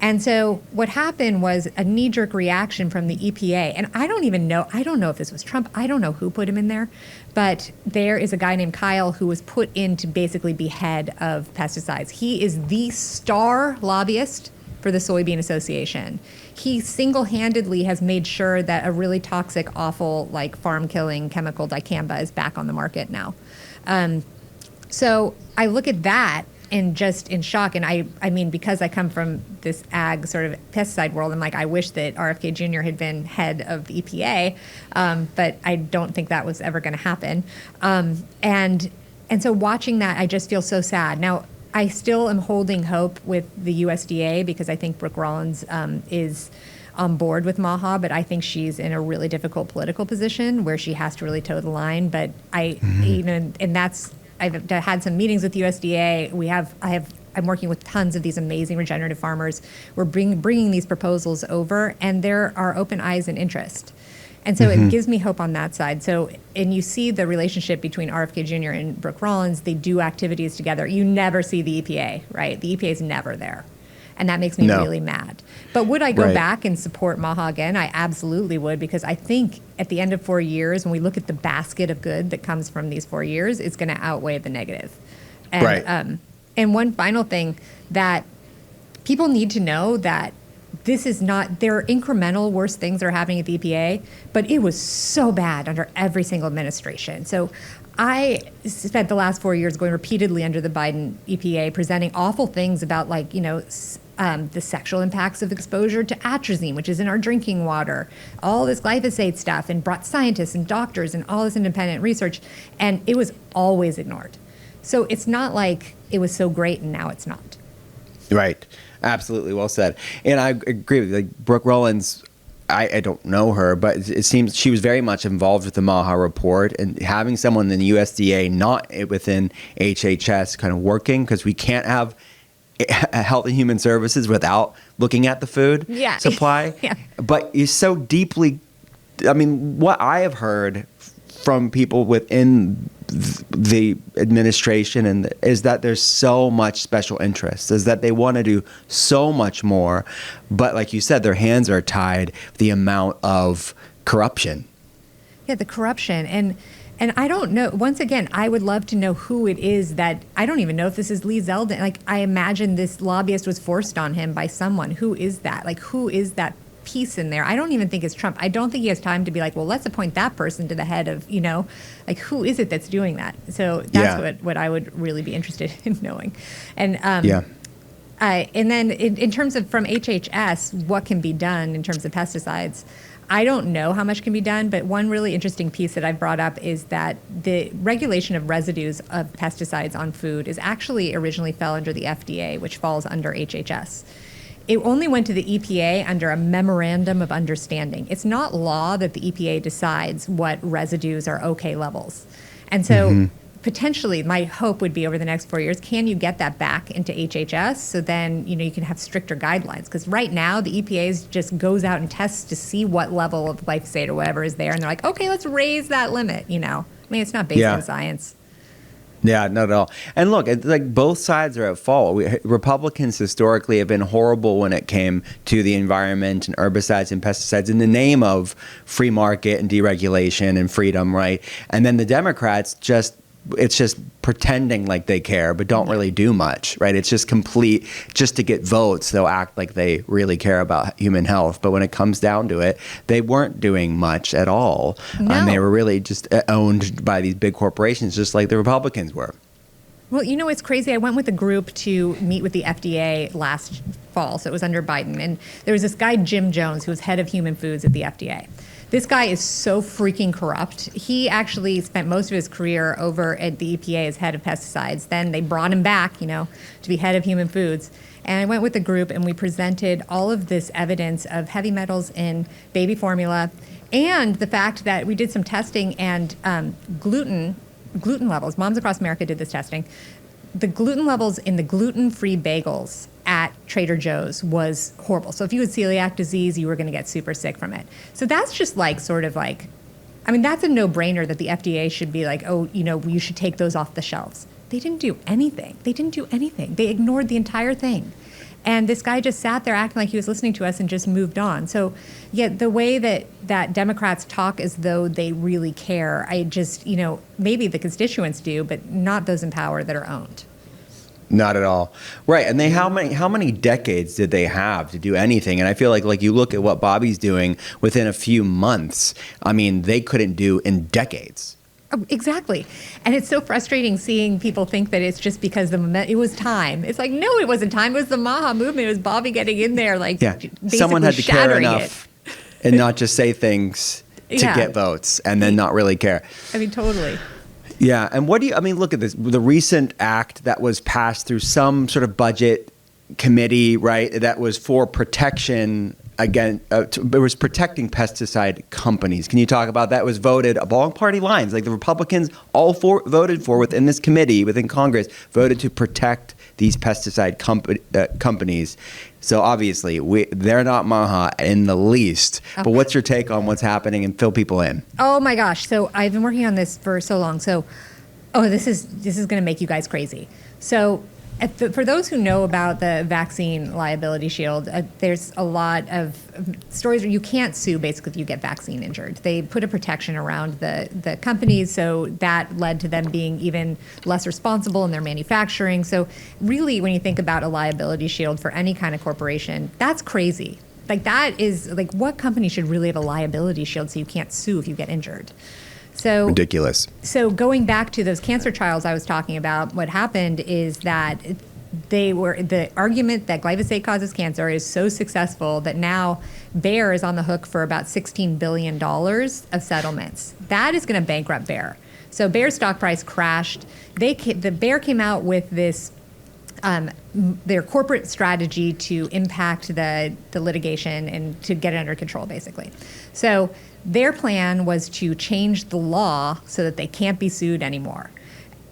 And so what happened was a knee-jerk reaction from the EPA. And I don't know if this was Trump. I don't know who put him in there. But there is a guy named Kyle who was put in to basically be head of pesticides. He is the star lobbyist for the Soybean Association. He single-handedly has made sure that a really toxic, awful, like farm-killing chemical dicamba is back on the market now. So I look at that and just in shock. And I mean, because I come from this ag sort of pesticide world, I'm like, I wish that RFK Jr. had been head of the EPA, but I don't think that was ever going to happen. And so watching that, I just feel so sad. Now, I still am holding hope with the USDA, because I think Brooke Rollins is on board with Maha, but I think she's in a really difficult political position where she has to really toe the line. But I've had some meetings with USDA. I'm working with tons of these amazing regenerative farmers. We're bringing these proposals over, and there are open eyes and interest. And so it gives me hope on that side. So, and you see the relationship between RFK Jr. and Brooke Rollins. They do activities together. You never see the EPA, right? The EPA is never there. And that makes me really mad. But would I go back and support Maha again? I absolutely would, because I think at the end of 4 years, when we look at the basket of good that comes from these 4 years, it's going to outweigh the negative. And, and one final thing that people need to know, that this is not, there are incremental worse things that are happening at the EPA, but it was so bad under every single administration. So I spent the last 4 years going repeatedly under the Biden EPA, presenting awful things about, like, the sexual impacts of exposure to atrazine, which is in our drinking water, all this glyphosate stuff, and brought scientists and doctors and all this independent research, and it was always ignored. So it's not like it was so great and now it's not. Right. Absolutely. Well said. And I agree with you. Like, Brooke Rollins, I don't know her, but it seems she was very much involved with the Maha report, and having someone in the USDA, not within HHS, kind of working, because we can't have Health and Human Services without looking at the food supply. But you're so deeply, I mean, what I have heard from people within the administration and is that there's so much special interest, is that they want to do so much more, but like you said, their hands are tied the amount of corruption. Yeah, the corruption. And I don't know, once again, I would love to know who it is that, I don't even know if this is Lee Zeldin. Like, I imagine this lobbyist was forced on him by someone. Who is that? Like, who is that piece in there. I don't even think it's Trump. I don't think he has time to be like, well, let's appoint that person to the head of, like, who is it that's doing that? So that's what I would really be interested in knowing. And and then in terms of from HHS, what can be done in terms of pesticides, I don't know how much can be done, but one really interesting piece that I've brought up is that the regulation of residues of pesticides on food is actually originally fell under the FDA, which falls under HHS. It only went to the EPA under a memorandum of understanding. It's not law that the EPA decides what residues are okay levels. And so potentially my hope would be over the next 4 years, can you get that back into HHS so then you can have stricter guidelines? Because right now the EPA just goes out and tests to see what level of glyphosate or whatever is there, and they're like, okay, let's raise that limit. I mean, it's not based on science. Yeah, not at all. And look, it's like both sides are at fault. Republicans historically have been horrible when it came to the environment and herbicides and pesticides in the name of free market and deregulation and freedom, right? And then the Democrats it's just pretending like they care, but don't really do much, right? It's just just to get votes, they'll act like they really care about human health. But when it comes down to it, they weren't doing much at all. No. And they were really just owned by these big corporations, just like the Republicans were. Well, it's crazy. I went with a group to meet with the FDA last fall, so it was under Biden. And there was this guy, Jim Jones, who was head of human foods at the FDA. This guy is so freaking corrupt. He actually spent most of his career over at the EPA as head of pesticides. Then they brought him back, to be head of human foods. And I went with the group and we presented all of this evidence of heavy metals in baby formula and the fact that we did some testing and gluten levels. Moms Across America did this testing. The gluten levels in the gluten-free bagels at Trader Joe's was horrible. So if you had celiac disease, you were going to get super sick from it. So that's just that's a no-brainer that the FDA should be like, oh, you should take those off the shelves. They didn't do anything. They ignored the entire thing. And this guy just sat there acting like he was listening to us and just moved on. So, the way that Democrats talk as though they really care, I just, maybe the constituents do, but not those in power that are owned. Not at all. Right. And how many decades did they have to do anything? And I feel like you look at what Bobby's doing within a few months. I mean, they couldn't do in decades. Oh, exactly. And it's so frustrating seeing people think that it's just because it was time. It's like, no, it wasn't time. It was the Maha movement. It was Bobby getting in there, someone had to care enough and not just say things to get votes and then not really care. I mean, totally. Yeah. And look at this. The recent act that was passed through some sort of budget committee, right, that was for protection again, it was protecting pesticide companies. Can you talk about that? It was voted along party lines. Like the Republicans voted for within this committee, within Congress, voted to protect these pesticide companies. So obviously, they're not Maha in the least. Okay. But what's your take on what's happening and fill people in? Oh my gosh. So I've been working on this for so long. So, this is going to make you guys crazy. So for those who know about the vaccine liability shield, there's a lot of stories where you can't sue basically if you get vaccine injured. They put a protection around the companies, so that led to them being even less responsible in their manufacturing. So really, when you think about a liability shield for any kind of corporation, that's crazy. That is what company should really have a liability shield so you can't sue if you get injured? So ridiculous. So going back to those cancer trials I was talking about, what happened is that the argument that glyphosate causes cancer is so successful that now Bayer is on the hook for about $16 billion of settlements. That is going to bankrupt Bayer. So Bayer's stock price crashed. The Bayer came out with this their corporate strategy to impact the litigation and to get it under control, basically. So their plan was to change the law so that they can't be sued anymore.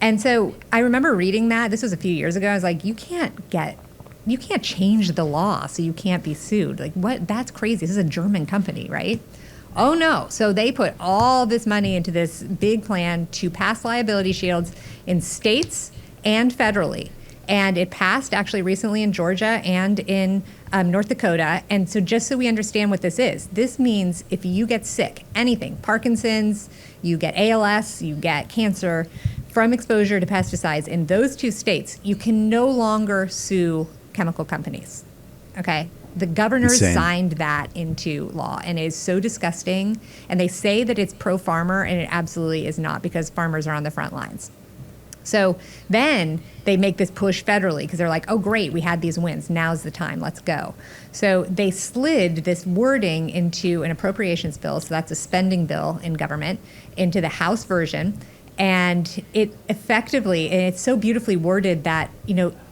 And so I remember reading that. This was a few years ago. I was like, you can't change the law so you can't be sued. What? That's crazy. This is a German company, right? Oh no. So they put all this money into this big plan to pass liability shields in states and federally. And it passed actually recently in Georgia and in North Dakota. And so just so we understand what this means if you get sick, anything, Parkinson's, you get ALS, you get cancer from exposure to pesticides in those two states, you can no longer sue chemical companies. Okay? The governors Insane. signed that into law, and it is so disgusting. And they say that it's pro-farmer, and it absolutely is not, because farmers are on the front lines. So then they make this push federally because they're like, oh, great, we had these wins. Now's the time. Let's go. So they slid this wording into an appropriations bill. So that's a spending bill in government, into the House version. And it effectively, and it's so beautifully worded that,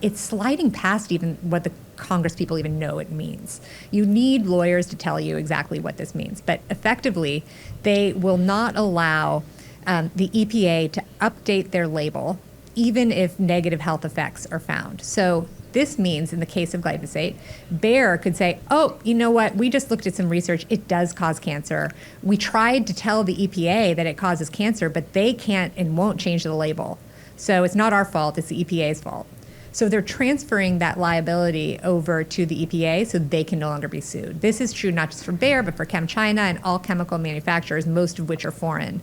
it's sliding past even what the Congress people even know it means. You need lawyers to tell you exactly what this means. But effectively, they will not allow the EPA to update their label, even if negative health effects are found. So this means, in the case of glyphosate, Bayer could say, oh, you know what, we just looked at some research, it does cause cancer. We tried to tell the EPA that it causes cancer, but they can't and won't change the label. So it's not our fault, it's the EPA's fault. So they're transferring that liability over to the EPA so they can no longer be sued. This is true not just for Bayer, but for ChemChina and all chemical manufacturers, most of which are foreign.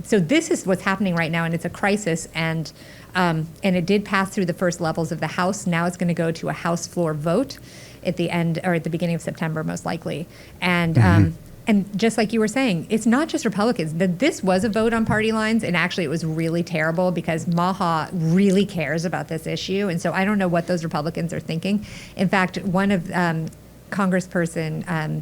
So this is what's happening right now, and it's a crisis. And it did pass through the first levels of the House. Now it's going to go to a House floor vote at the end, or at the beginning of September, most likely. And just like you were saying, it's not just Republicans. This was a vote on party lines, and actually it was really terrible because Maha really cares about this issue. And so I don't know what those Republicans are thinking. In fact, one of Congressperson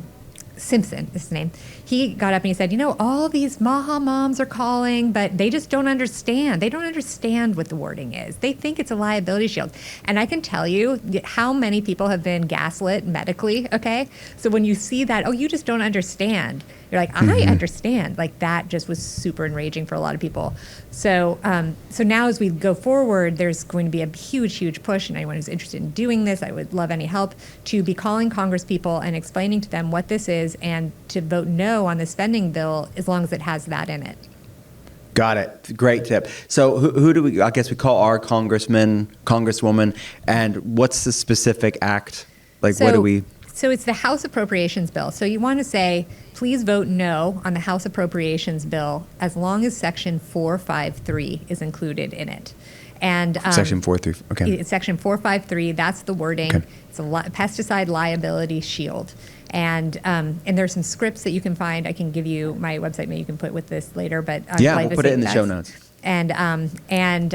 Simpson is his name. He got up and he said, all these Maha moms are calling, but they just don't understand. They don't understand what the wording is. They think it's a liability shield. And I can tell you how many people have been gaslit medically, okay? So when you see that, oh, you just don't understand. You're like, I understand. Like, that just was super enraging for a lot of people. So so now as we go forward, there's going to be a huge, huge push, and anyone who's interested in doing this, I would love any help, to be calling Congress people and explaining to them what this is, and to vote no on the spending bill as long as it has that in it. Got it. Great tip. So who do we, I guess we call our congressman, congresswoman, and what's the specific act? Like, what do we... So it's the House Appropriations Bill. So you want to say, please vote no on the House Appropriations Bill as long as Section 453 is included in it. And Section 453, okay. It's Section 453, that's the wording. Okay. It's a pesticide liability shield. And there's some scripts that you can find. I can give you my website, maybe you can put with this later. But yeah, we'll put it in the show notes. And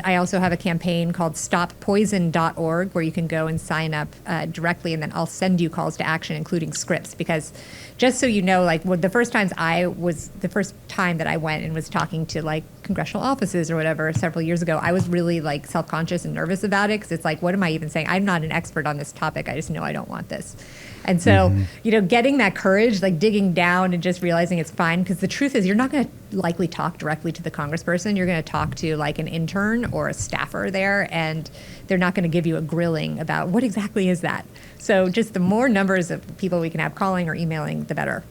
I also have a campaign called stoppoison.org where you can go and sign up directly, and then I'll send you calls to action, including scripts. Because just so you know, like, the first time that I went and was talking to like congressional offices or whatever several years ago, I was really like self-conscious and nervous about it, because it's like, what am I even saying? I'm not an expert on this topic. I just know I don't want this. And so, getting that courage, like digging down and just realizing it's fine, because the truth is you're not going to likely talk directly to the congressperson. You're going to talk to like an intern or a staffer there, and they're not going to give you a grilling about what exactly is that. So just the more numbers of people we can have calling or emailing, the better.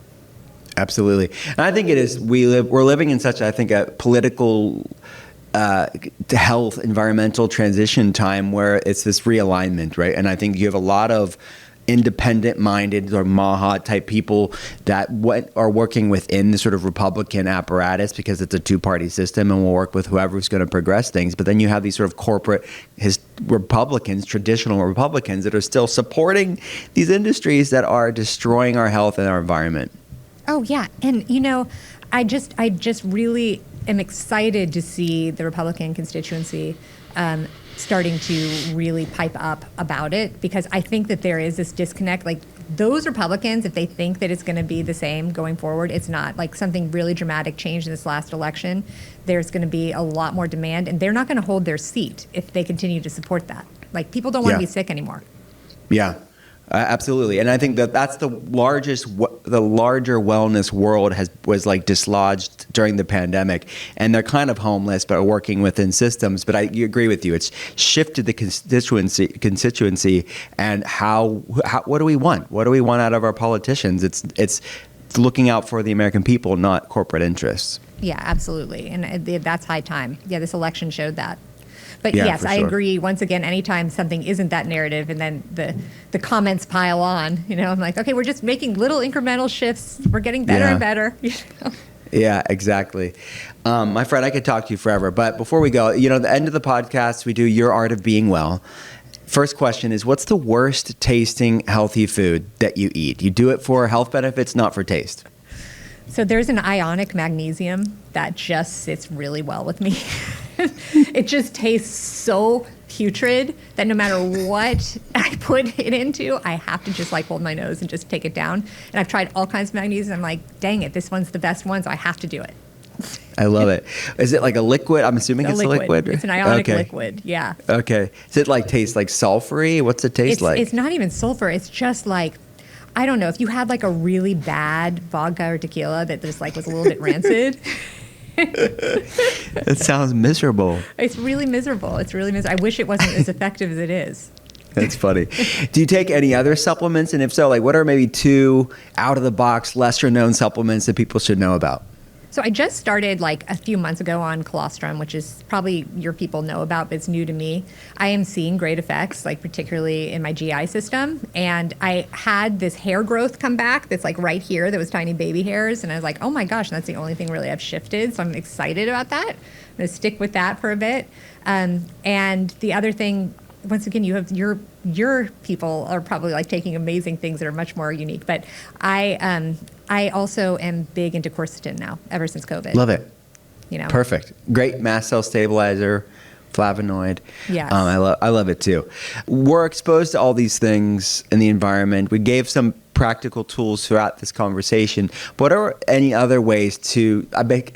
Absolutely. And I think it is, we're living in such, I think, a political health, environmental transition time where it's this realignment, right? And I think you have a lot of independent-minded or Maha-type people that are working within the sort of Republican apparatus, because it's a two-party system and will work with whoever's going to progress things. But then you have these sort of corporate Republicans, traditional Republicans, that are still supporting these industries that are destroying our health and our environment. Oh, yeah. And, I just really am excited to see the Republican constituency starting to really pipe up about it, because I think that there is this disconnect. Like, those Republicans, if they think that it's going to be the same going forward, it's not. Like, something really dramatic changed in this last election. There's going to be a lot more demand, and they're not going to hold their seat if they continue to support that. Like, people don't want to be sick anymore. Yeah. Absolutely, and I think that's the larger wellness world was like dislodged during the pandemic, and they're kind of homeless but are working within systems. But I agree with you; it's shifted the constituency, and what do we want? What do we want out of our politicians? It's looking out for the American people, not corporate interests. Yeah, absolutely, and that's high time. Yeah, this election showed that. But yeah, yes, I sure. agree. Once again, anytime something isn't that narrative, and then the comments pile on, I'm like, okay, we're just making little incremental shifts. We're getting better and better. Yeah, exactly. My friend, I could talk to you forever. But before we go, the end of the podcast, we do Your Art of Being Well. First question is, what's the worst tasting healthy food that you eat? You do it for health benefits, not for taste. So there's an ionic magnesium that just sits really well with me. It just tastes so putrid that no matter what I put it into, I have to just like hold my nose and just take it down. And I've tried all kinds of magnesium. I'm like, dang it, this one's the best one, so I have to do it. I love it. Is it like a liquid? I'm assuming it's a liquid. It's an ionic liquid, yeah. Okay. Does it like taste like sulfury? What's it taste like? It's not even sulfur. It's just like, I don't know, if you had like a really bad vodka or tequila that just like was a little bit rancid. It sounds miserable. It's really miserable. I wish it wasn't as effective as it is. That's funny. Do you take any other supplements? And if so, like what are maybe 2 out of the box, lesser known supplements that people should know about? So I just started like a few months ago on colostrum, which is probably your people know about, but it's new to me. I am seeing great effects, like particularly in my GI system. And I had this hair growth come back that's like right here that was tiny baby hairs. And I was like, oh my gosh, and that's the only thing really I've shifted. So I'm excited about that. I'm going to stick with that for a bit. And the other thing, once again, you have your people are probably like taking amazing things that are much more unique. But I also am big into quercetin now, ever since COVID. Love it. You know, perfect. Great mast cell stabilizer, flavonoid. Yes. I love it too. We're exposed to all these things in the environment. We gave some practical tools throughout this conversation. What are any other ways to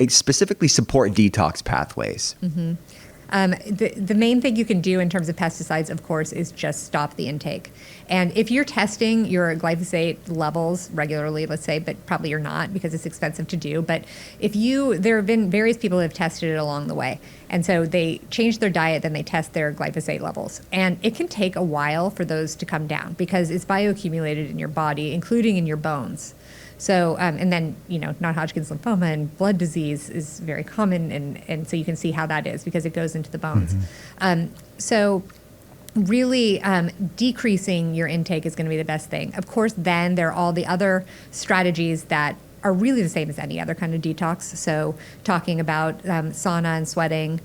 specifically support detox pathways? Mm-hmm. The main thing you can do in terms of pesticides, of course, is just stop the intake. And if you're testing your glyphosate levels regularly, let's say, but probably you're not because it's expensive to do. But there have been various people who have tested it along the way. And so they change their diet, then they test their glyphosate levels. And it can take a while for those to come down because it's bioaccumulated in your body, including in your bones. So, and then, non-Hodgkin's lymphoma and blood disease is very common. And so you can see how that is because it goes into the bones. Mm-hmm. So really decreasing your intake is going to be the best thing. Of course, then there are all the other strategies that are really the same as any other kind of detox. So talking about sauna and sweating,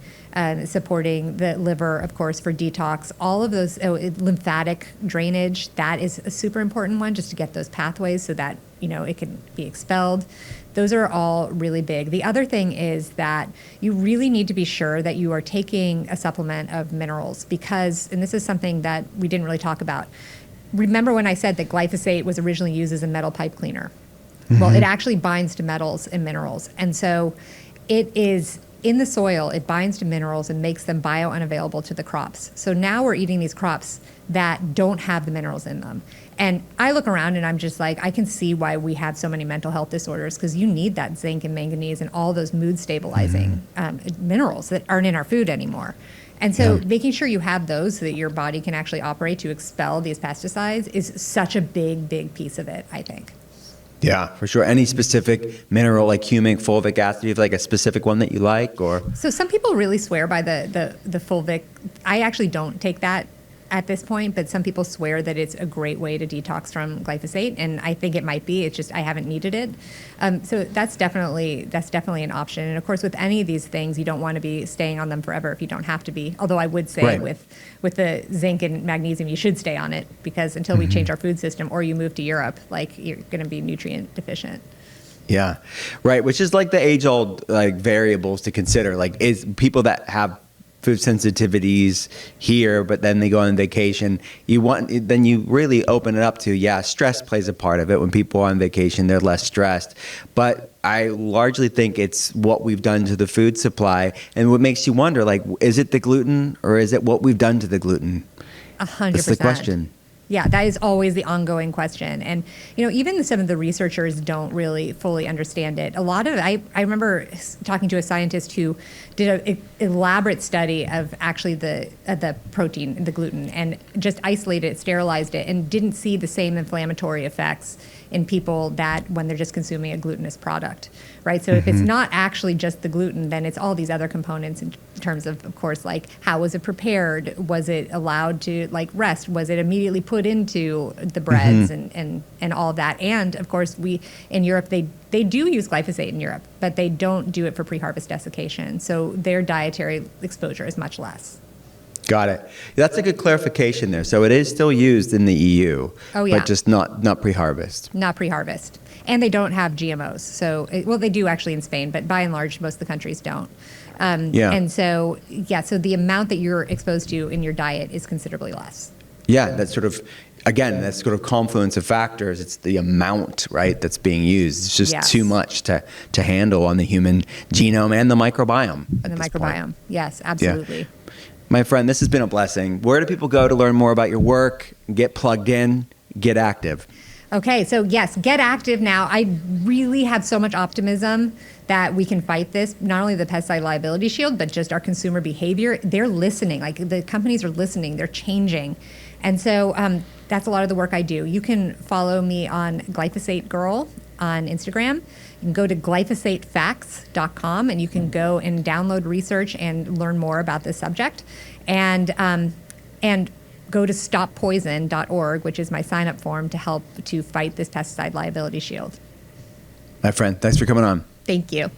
supporting the liver, of course, for detox, all of those, lymphatic drainage, that is a super important one just to get those pathways so that, it can be expelled. Those are all really big. The other thing is that you really need to be sure that you are taking a supplement of minerals because, and this is something that we didn't really talk about. Remember when I said that glyphosate was originally used as a metal pipe cleaner? Mm-hmm. Well, it actually binds to metals and minerals. And so it is in the soil, it binds to minerals and makes them bio-unavailable to the crops. So now we're eating these crops that don't have the minerals in them. And I look around and I'm just like, I can see why we have so many mental health disorders because you need that zinc and manganese and all those mood stabilizing minerals that aren't in our food anymore. And so making sure you have those so that your body can actually operate to expel these pesticides is such a big, big piece of it, I think. Yeah, for sure. Any specific mineral like humic, fulvic acid, do you have like a specific one that you like? Or so some people really swear by the fulvic. I actually don't take that at this point, but some people swear that it's a great way to detox from glyphosate, and I think it might be. It's just I haven't needed it. So that's definitely an option. And of course, with any of these things, you don't want to be staying on them forever if you don't have to be. Although I would say with the zinc and magnesium, you should stay on it because until we change our food system or you move to Europe, like you're going to be nutrient deficient. Yeah, right. Which is like the age-old like variables to consider. Like is people that have food sensitivities here, but then they go on vacation. Then you really open it up to, stress plays a part of it. When people are on vacation, they're less stressed. But I largely think it's what we've done to the food supply. And what makes you wonder, like, is it the gluten or is it what we've done to the gluten? 100%. That's the question. Yeah, that is always the ongoing question. And, even some of the researchers don't really fully understand it. A lot of it, I remember talking to a scientist who did an elaborate study of actually the protein, the gluten, and just isolated it, sterilized it, and didn't see the same inflammatory effects in people that when they're just consuming a glutinous product, right? So if it's not actually just the gluten, then it's all these other components in terms of course, like how was it prepared? Was it allowed to rest? Was it immediately put into the breads and all of that? And of course, in Europe, they do use glyphosate in Europe, but they don't do it for pre-harvest desiccation. So their dietary exposure is much less. Got it. That's a good clarification there. So it is still used in the EU, Oh, yeah. but just not pre-harvest. Not pre-harvest. And they don't have GMOs. So, well, they do actually in Spain, but by and large, most of the countries don't. Yeah. And so, so the amount that you're exposed to in your diet is considerably less. Yeah, that's sort of, again, that's sort of confluence of factors. It's the amount, right, that's being used. It's just too much to handle on the human genome and the microbiome. And the microbiome. Yes, absolutely. Yeah. My friend, this has been a blessing. Where do people go to learn more about your work, get plugged in, get active? Okay, so yes, get active now. I really have so much optimism that we can fight this, not only the pesticide liability shield, but just our consumer behavior. They're listening, like the companies are listening, they're changing. And so that's a lot of the work I do. You can follow me on Glyphosate Girl on Instagram. You can go to glyphosatefacts.com and you can go and download research and learn more about this subject. And go to stoppoison.org, which is my sign-up form to help to fight this pesticide liability shield. My friend, thanks for coming on. Thank you.